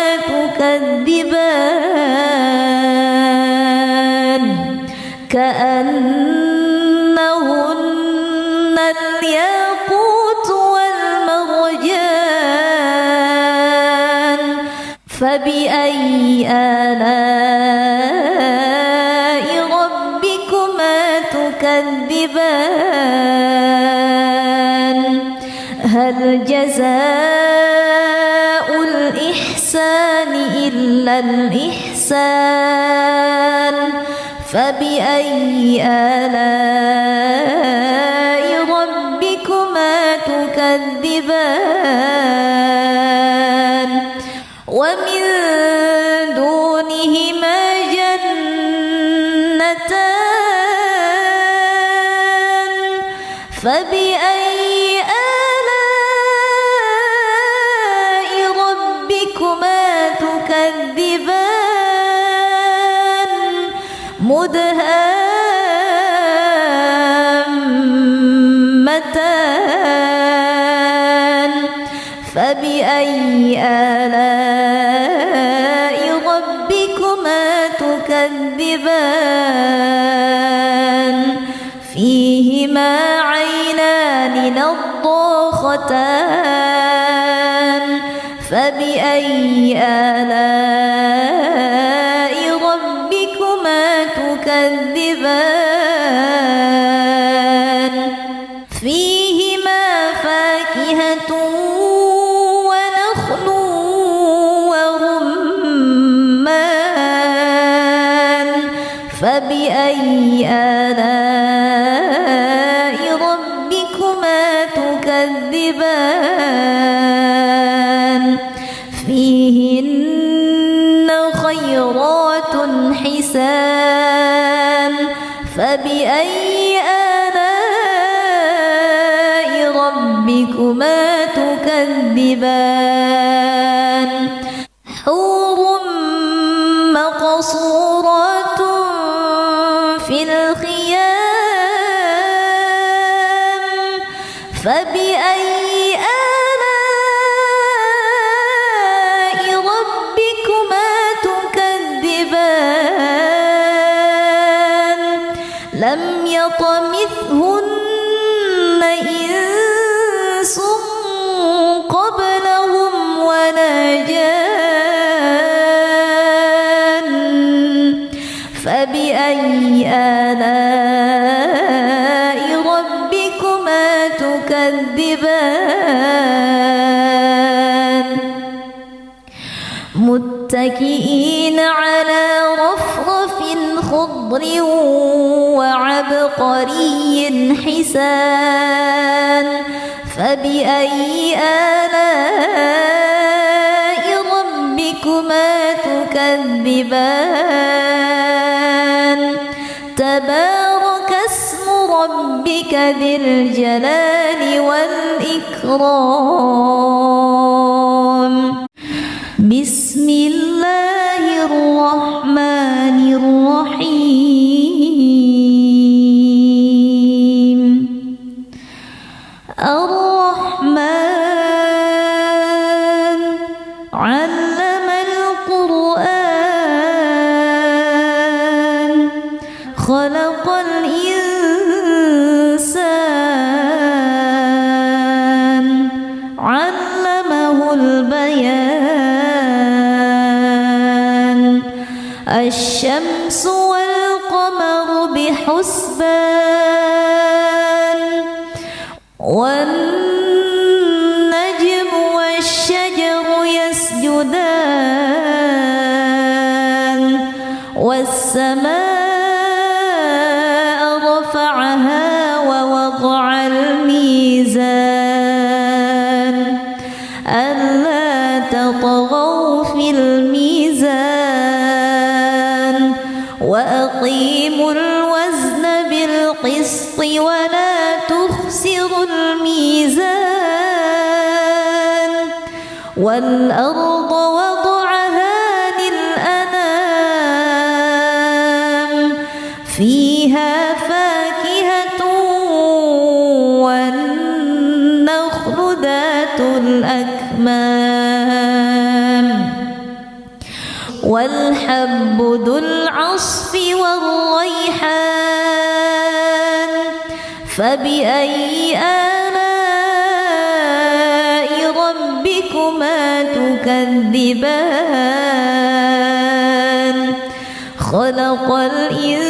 تكذبان كأنهن الياقوت والمرجان فبأي آلاء ربكما تكذبان هل جزاء الإحسان إلا الإحسان فبأي آلاء ربكما تكذبان ومن دونهما جنتان فبأي آلاء ربكما تكذبان مدهامتان فبأي آلاء ربكما تكذبان فيهما عينان نضاختان فبأي آلاء ربكما تكذبان فيهما فاكهة ونخل ورمان فبأي آلاء ربكما تكذبان فيهن خيرات حسان فبأي آلاء ربكما تكذبان حور مقصورات في الخيام فبأي آلاء ربكما تكذبان لم يطمثهن إنس قبلهم ولا جان فبأي آلاء ربكما تكذبان متكئين على رفرف خضر وعبقري حسان فبأي آلاء ربكما تكذبان تبارك اسم ربك ذي الجلال والإكرام بسم الله الرحمن الرحيم الرحمن علم القرآن خلق الإنسان علمه البيان الشمس والقمر بحسبان والنجم والشجر يسجدان ألا تطغوا في الميزان وأقيموا الوزن بالقسط ولا تخسروا الميزان والأرض وضعها للأنام فيها فاكهة والنخل ذات الأكمام والحب ذو العصف والريحان فبأي آلاء ربكما تكذبان خلق الإنسان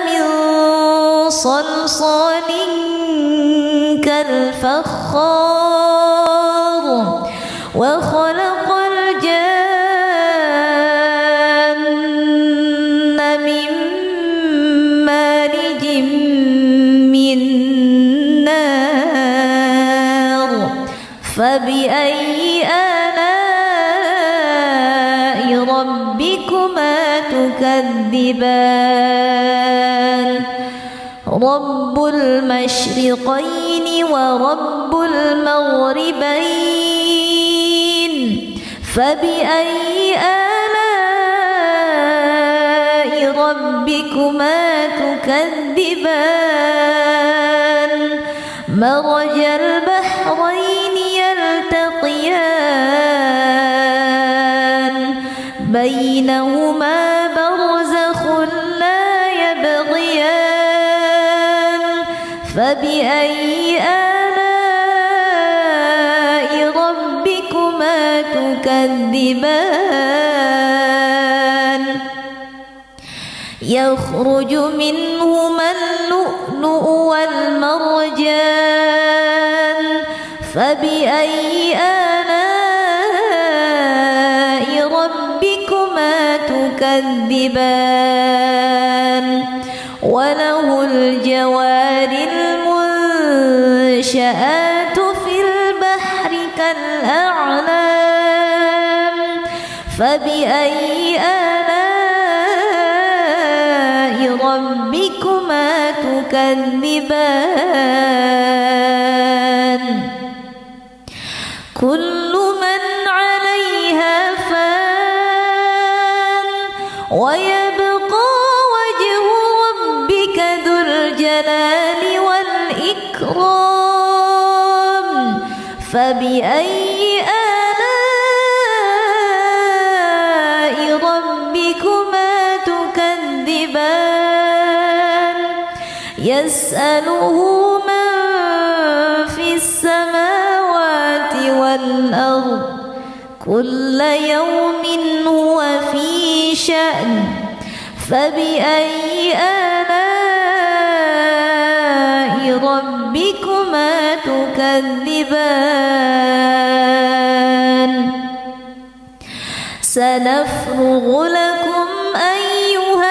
من صلصال كالفخار وخلق الجن من مارج من نار فبأي آلاء ربكما تكذبان رب المشرقين ورب المغربين فبأي آلاء ربكما تكذبان مرج البحرين يلتقيان بينهما برزخ لا يبغيان فبأي آلاء ربكما تكذبان يخرج منهما اللؤلؤ والمرجان فبأي آلاء ربكما تكذبان وله الجوار المنشآت في البحر كالأعلام فبأي آلاء ربكما تكذبان كل من عليها فان ويبقى وجه ربك ذو الجلال والإكرام فبأي آلاء ربكما تكذبان يسأله من في السماوات والأرض كل يوم هو في شأن فبأي آلاء ربكما تكذبان سنفرغ لكم أيها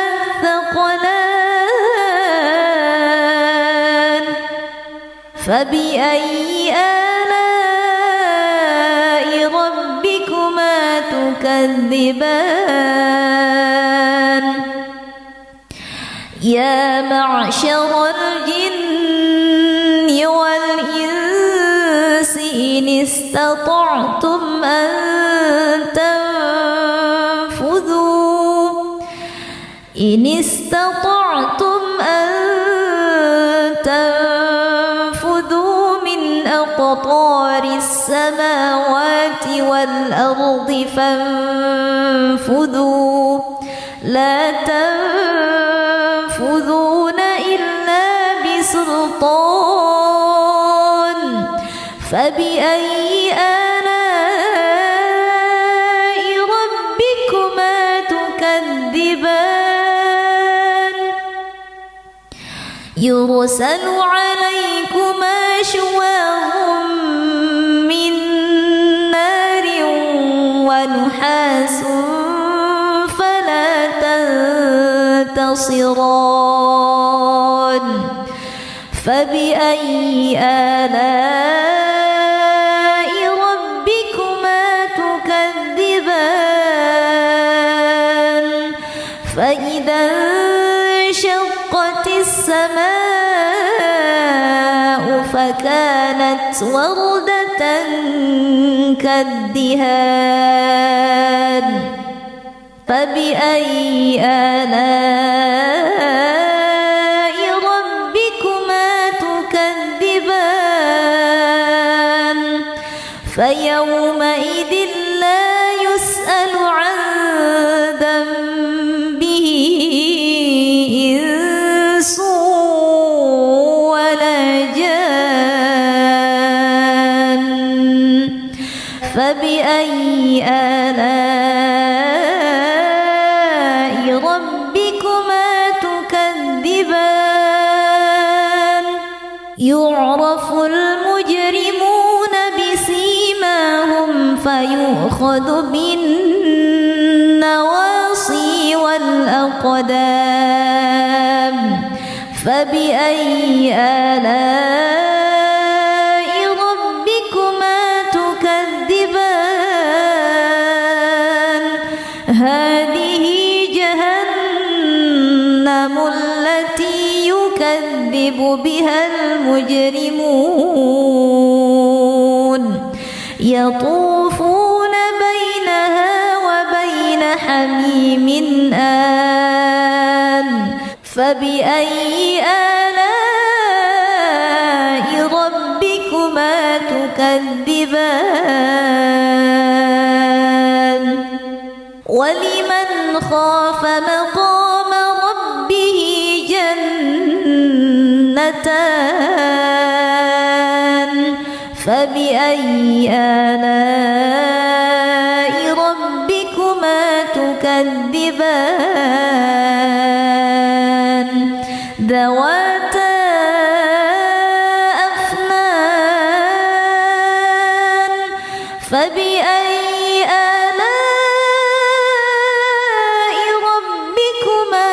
الثقلان فبأي آلاء ربكما تكذبان يا معشر الجن والإنس إن استطعتم أن تنفذوا من أقطار السماوات والأرض فانفذوا لا تنفذون إلا بسلطان فبأي آلاء ربكما تكذبان يرسل عليكما شواظ من نار ونحاس فلا تنتصران فبأي آلاء فكانت وردة كالدهان فبأي آلاء ربكما تكذبان فيومئذ لا يسأل عن ذنبه إنس ولا جان فبأي آلاء ربكما تكذبان يعرف المجرمون بسيماهم فيؤخذ بالنواصي والأقدام فبأي آلاء ربكما تكذبان هذه جهنم التي يكذب بها المجرمون يطوفون بينها وبين حميم آن فبأي آلاء ربكما تكذبان ولمن خاف مقام ربه جنتان فبأي آلاء ربكما تكذبان ذواتا أفنان فبأي آلاء ربكما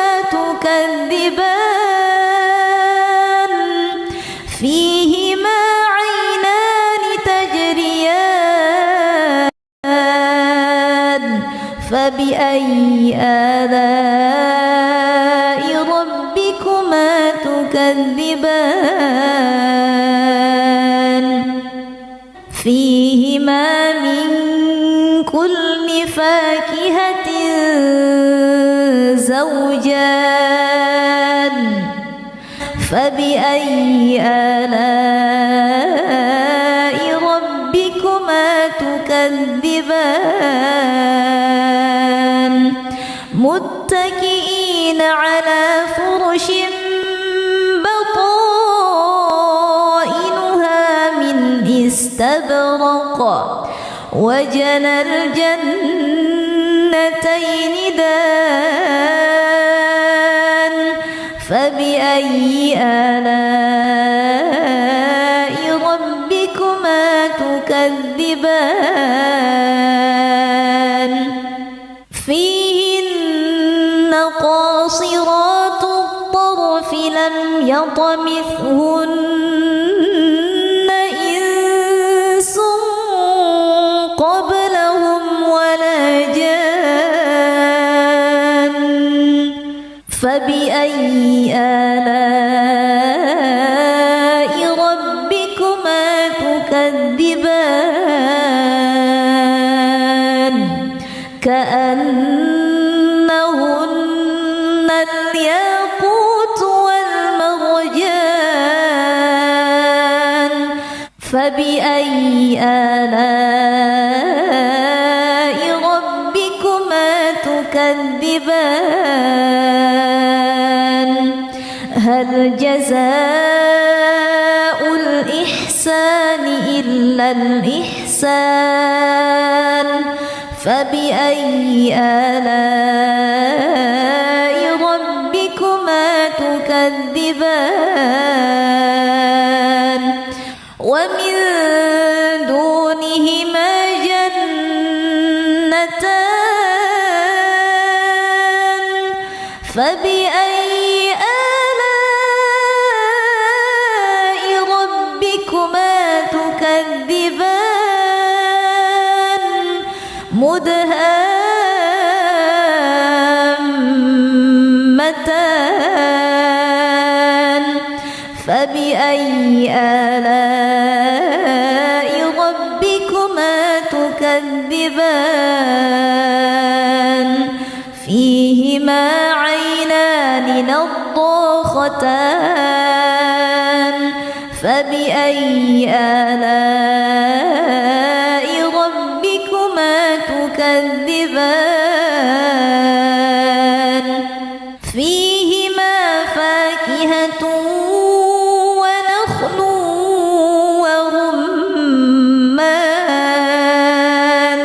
تكذبان فيهما عينان تجريان فبأي آلاء ربكما تكذبان فيهما من كل فاكهة زوجان فبأي آلاء ربكما تكذبان متكئين على فرش بطائنها من استبرق وجنى الجنتين دان فبأي آلاء ربكما تكذبان فيهن قاصرات الطرف لم يطمثهن إنس قبلهم ولا جان فبأي آلاء ربكما تكذبان كأنهن الياقوت والمرجان فبأي آلاء ربكما تكذبان هل جزاء الإحسان إلا الإحسان فبأي آلاء ربكما تكذبان ومن دونهما جنتان فبأي آلاء ربكما تكذبان مدهامتان فبأي آلاء ربكما تكذبان فيهما عينان نضاختان فبأي آلاء ربكما تكذبان فيهما فاكهة ونخل ورمان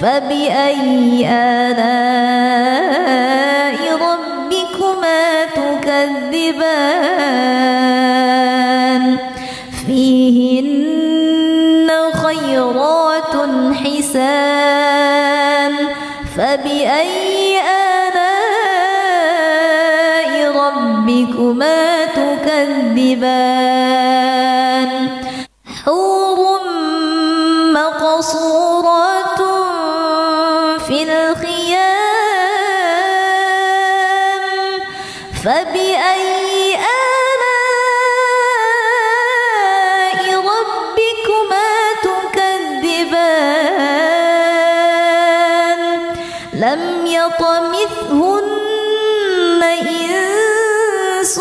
فبأي آلاء ربكما تكذبان فيهن خيرات حسان فبأي آلاء ربكما تكذبان حور مقصورات في الخيام فبأي آلاء ربكما تكذبان لم يطمثهن إنس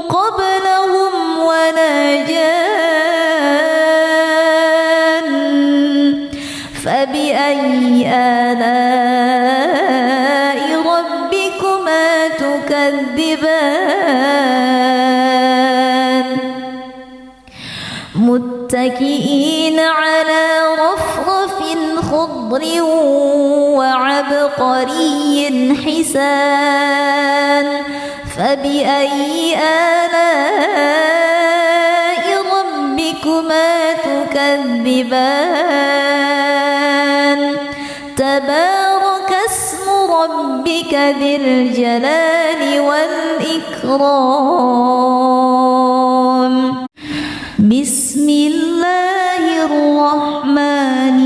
قبلهم ولا جان فبأي آلاء ربكما تكذبان متكئين على رفرف خضر وعبقري حسان فبأي آلاء ربكما تكذبان تبارك اسم ربك ذي الجلال والإكرام بسم الله الرحمن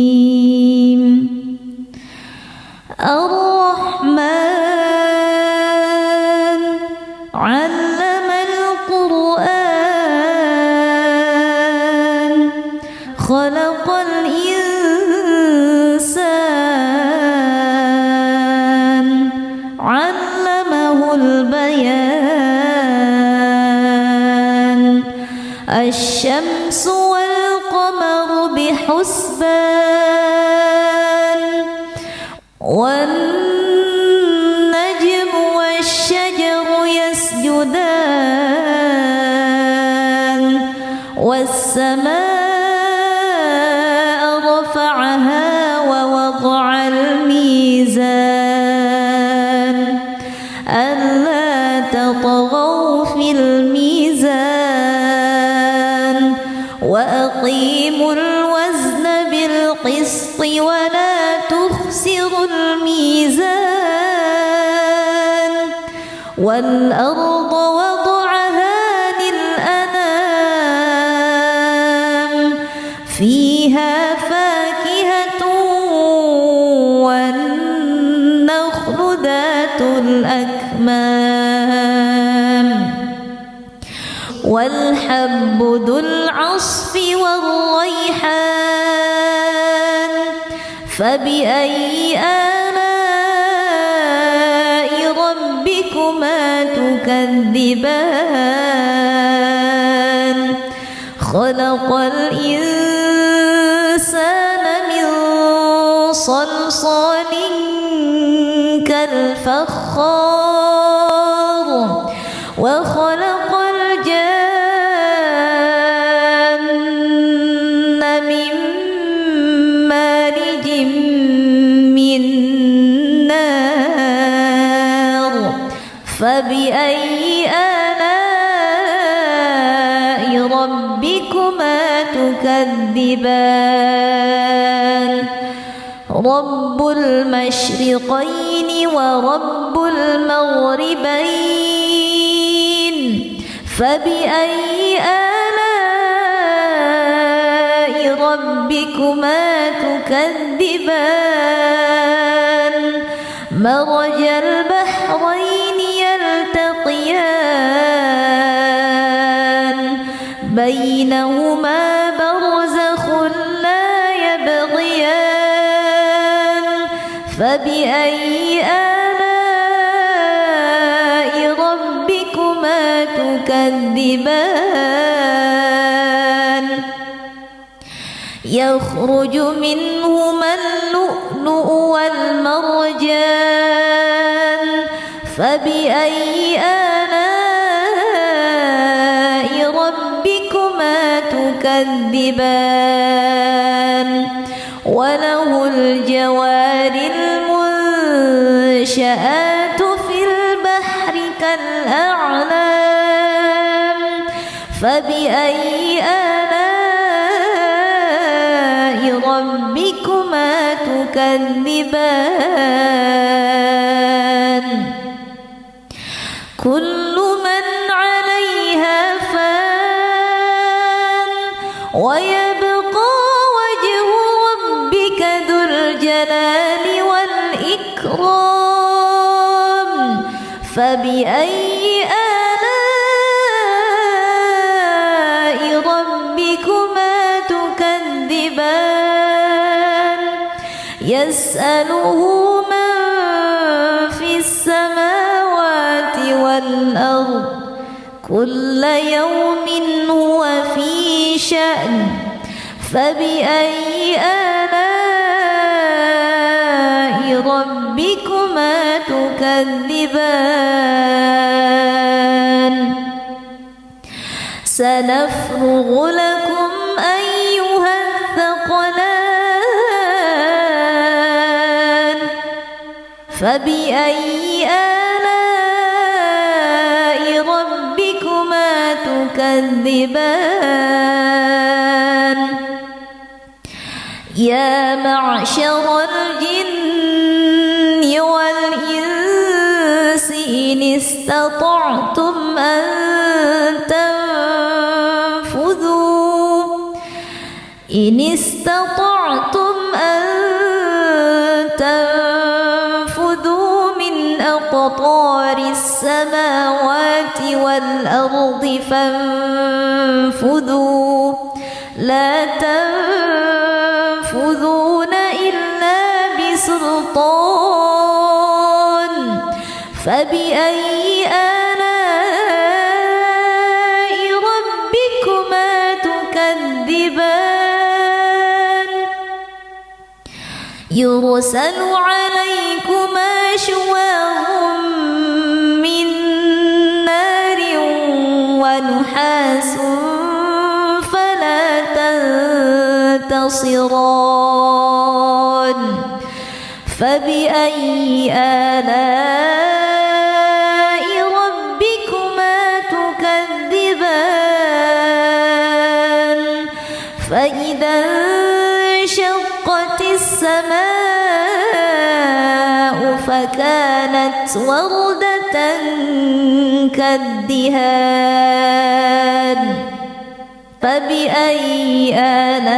الرحيم الرحمن علم القرآن خلق الإنسان علمه البيان الشمس والقمر بحسبان والنجم والشجر يسجدان والسماء رفعها ووضع الميزان ألا تطغوا في الميزان وأقيموا الوزن بالقسط ولا تخسروا الميزان والأرض وضعها للأنام فيها فاكهة والنخل ذات الأكمام والحب ذو العصف والريحان فبأي آلاء ربكما تكذبان خلق الإنسان من صلصال كالفخار وخلق الجن من مارج من نار فبأي آلاء ربكما تكذبان رب المشرقين ورب المغربين فبأي آلاء ربكما تكذبان مرج البحرين بينهما برزخ لا يبغيان فبأي آلاء ربكما تكذبان يخرج منهما اللؤلؤ والمرجان فبأي آلاء ربكما تكذبان وله الجوار المنشآت في البحر كالأعلام فبأي آلاء ربكما تكذبان كل من عليها فان ويبقى وجه ربك ذو الجلال والإكرام فبأي آلاء ربكما تكذبان يسأله من في السماوات والأرض كل يوم هو في شأن فبأي آلاء ربكما تكذبان سنفرغ لكم أيها الثقلان فبأي آلاء ربكما تكذبان يا معشر الجن والإنس إن استطعتم أن تنفذوا من أقطار السماوات والأرض فانفذوا لا تنفذون إلا بسلطان فبأي آلاء ربكما تكذبان يرسل عليكما شواظ من نار ونحاس فلا تنتصران فبأي آلاء ربكما تكذبان فإذا انشقت السماء فكانت وردة كالدهان فبأي آلاء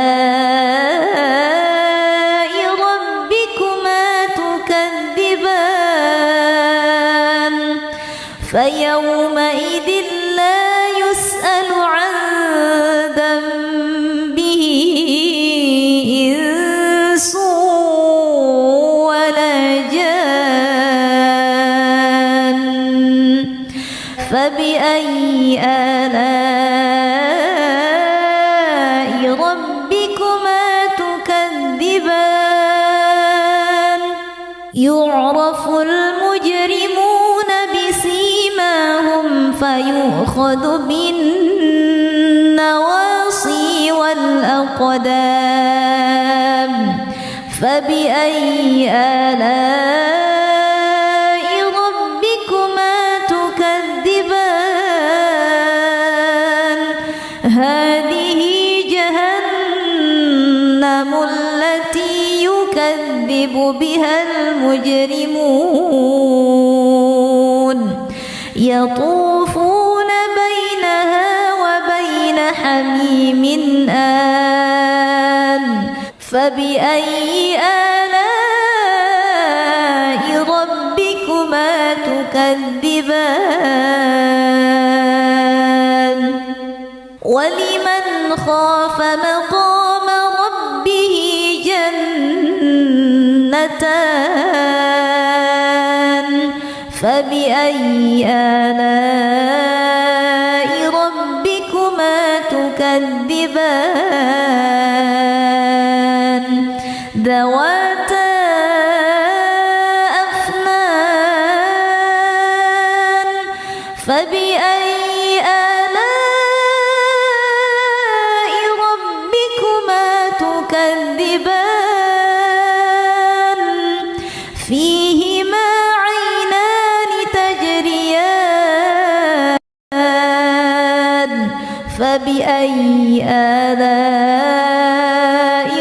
ربكما تكذبان فيومئذ لا يسأل عن ذنبه إنس ولا جان فبأي آلاء ربكما تكذبان يعرف المجرمون بسيماهم فيؤخذ بالنواصي والأقدام فبأي آلاء ربكما تكذبان هذه جهنم التي يكذب بها المجرمون يطوفون بينها وبين حميم آن فبأي آلاء ربكما تكذبان ولمن خاف مقام ربه جنتان فبأي آلاء ربكما تكذبان ذواتا أفنان فبأي آلاء ربكما تكذبان فيهما عينان تجريان فبأي آلاء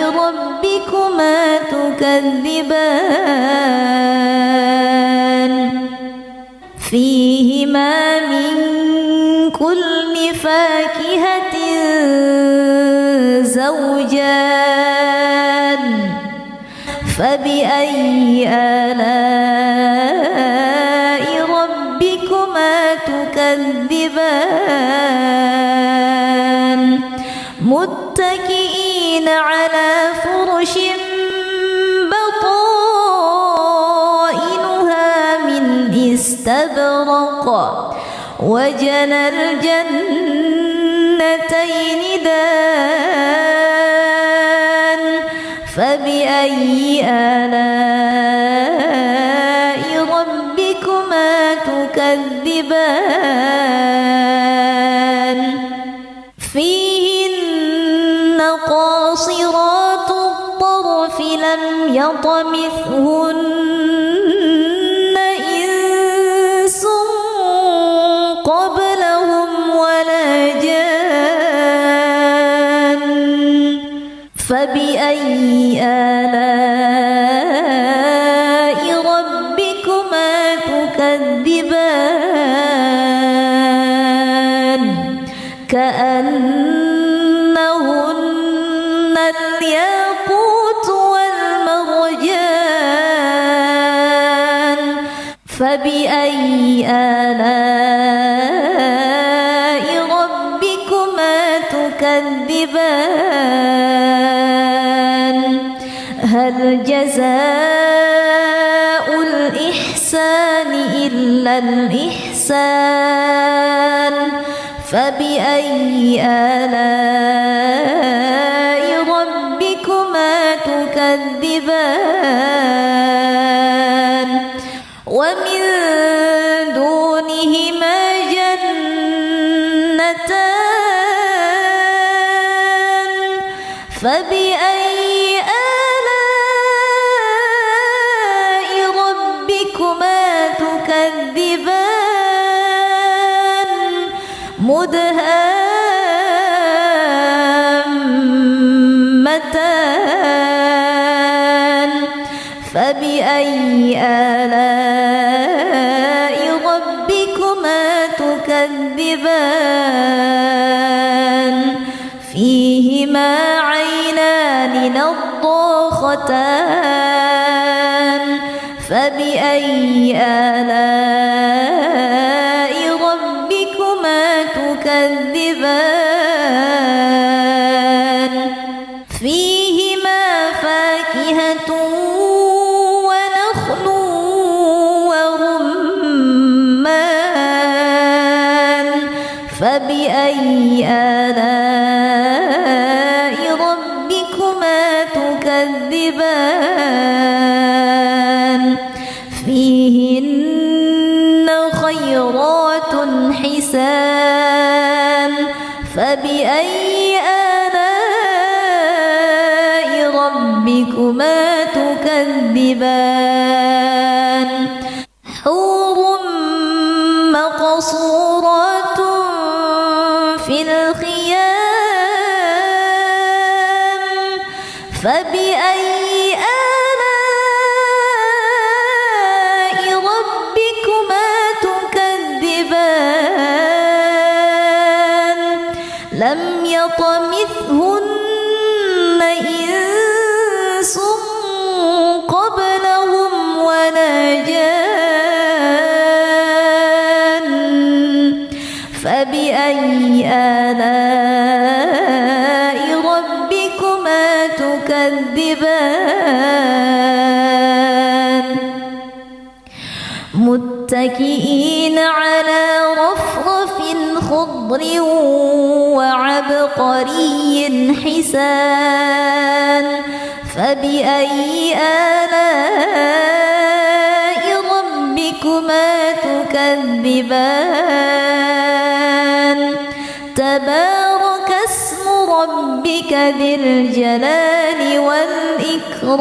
ربكما تكذبان فيهما من كل فاكهة زوجان فبأي آلاء ربكما تكذبان متكئين على فرش بطائنها من استبرق وجنى الجنتين دان فبأي آلاء ربكما تكذبان فيهن قاصرات الطرف لم يطمثهن إنس قبلهم ولا جان فبأي آلاء ربكما تكذبان كأنهن الياقوت والمرجان فبأي آلاء ربكما تكذبان هل جزاء الإحسان إلا الإحسان فبأي آلاء ربكما تكذبان ومن دونهما جنتان فبأي آلاء ربكما تكذبان مدهامتان فبأي آلاء ربكما تكذبان فيهما عينان نضاختان فبأي آلاء ربكما تكذبان فيهما فاكهة ونخل ورمان فبأي آلاء ربكما تكذبان فيهن خيرات حسان فبأي آلاء ربكما تكذبان حور مقصورات في الخيام فبأي آلاء ربكما تكذبان لم يطمثهن إنس قبلهم ولا جان فبأي آلاء ربكما تكذبان متكئين على رفرف خضر وعبقري حسان فبأي آلاء ربكما تكذبان تبارك اسم ربك ذي الجلال والإكرام.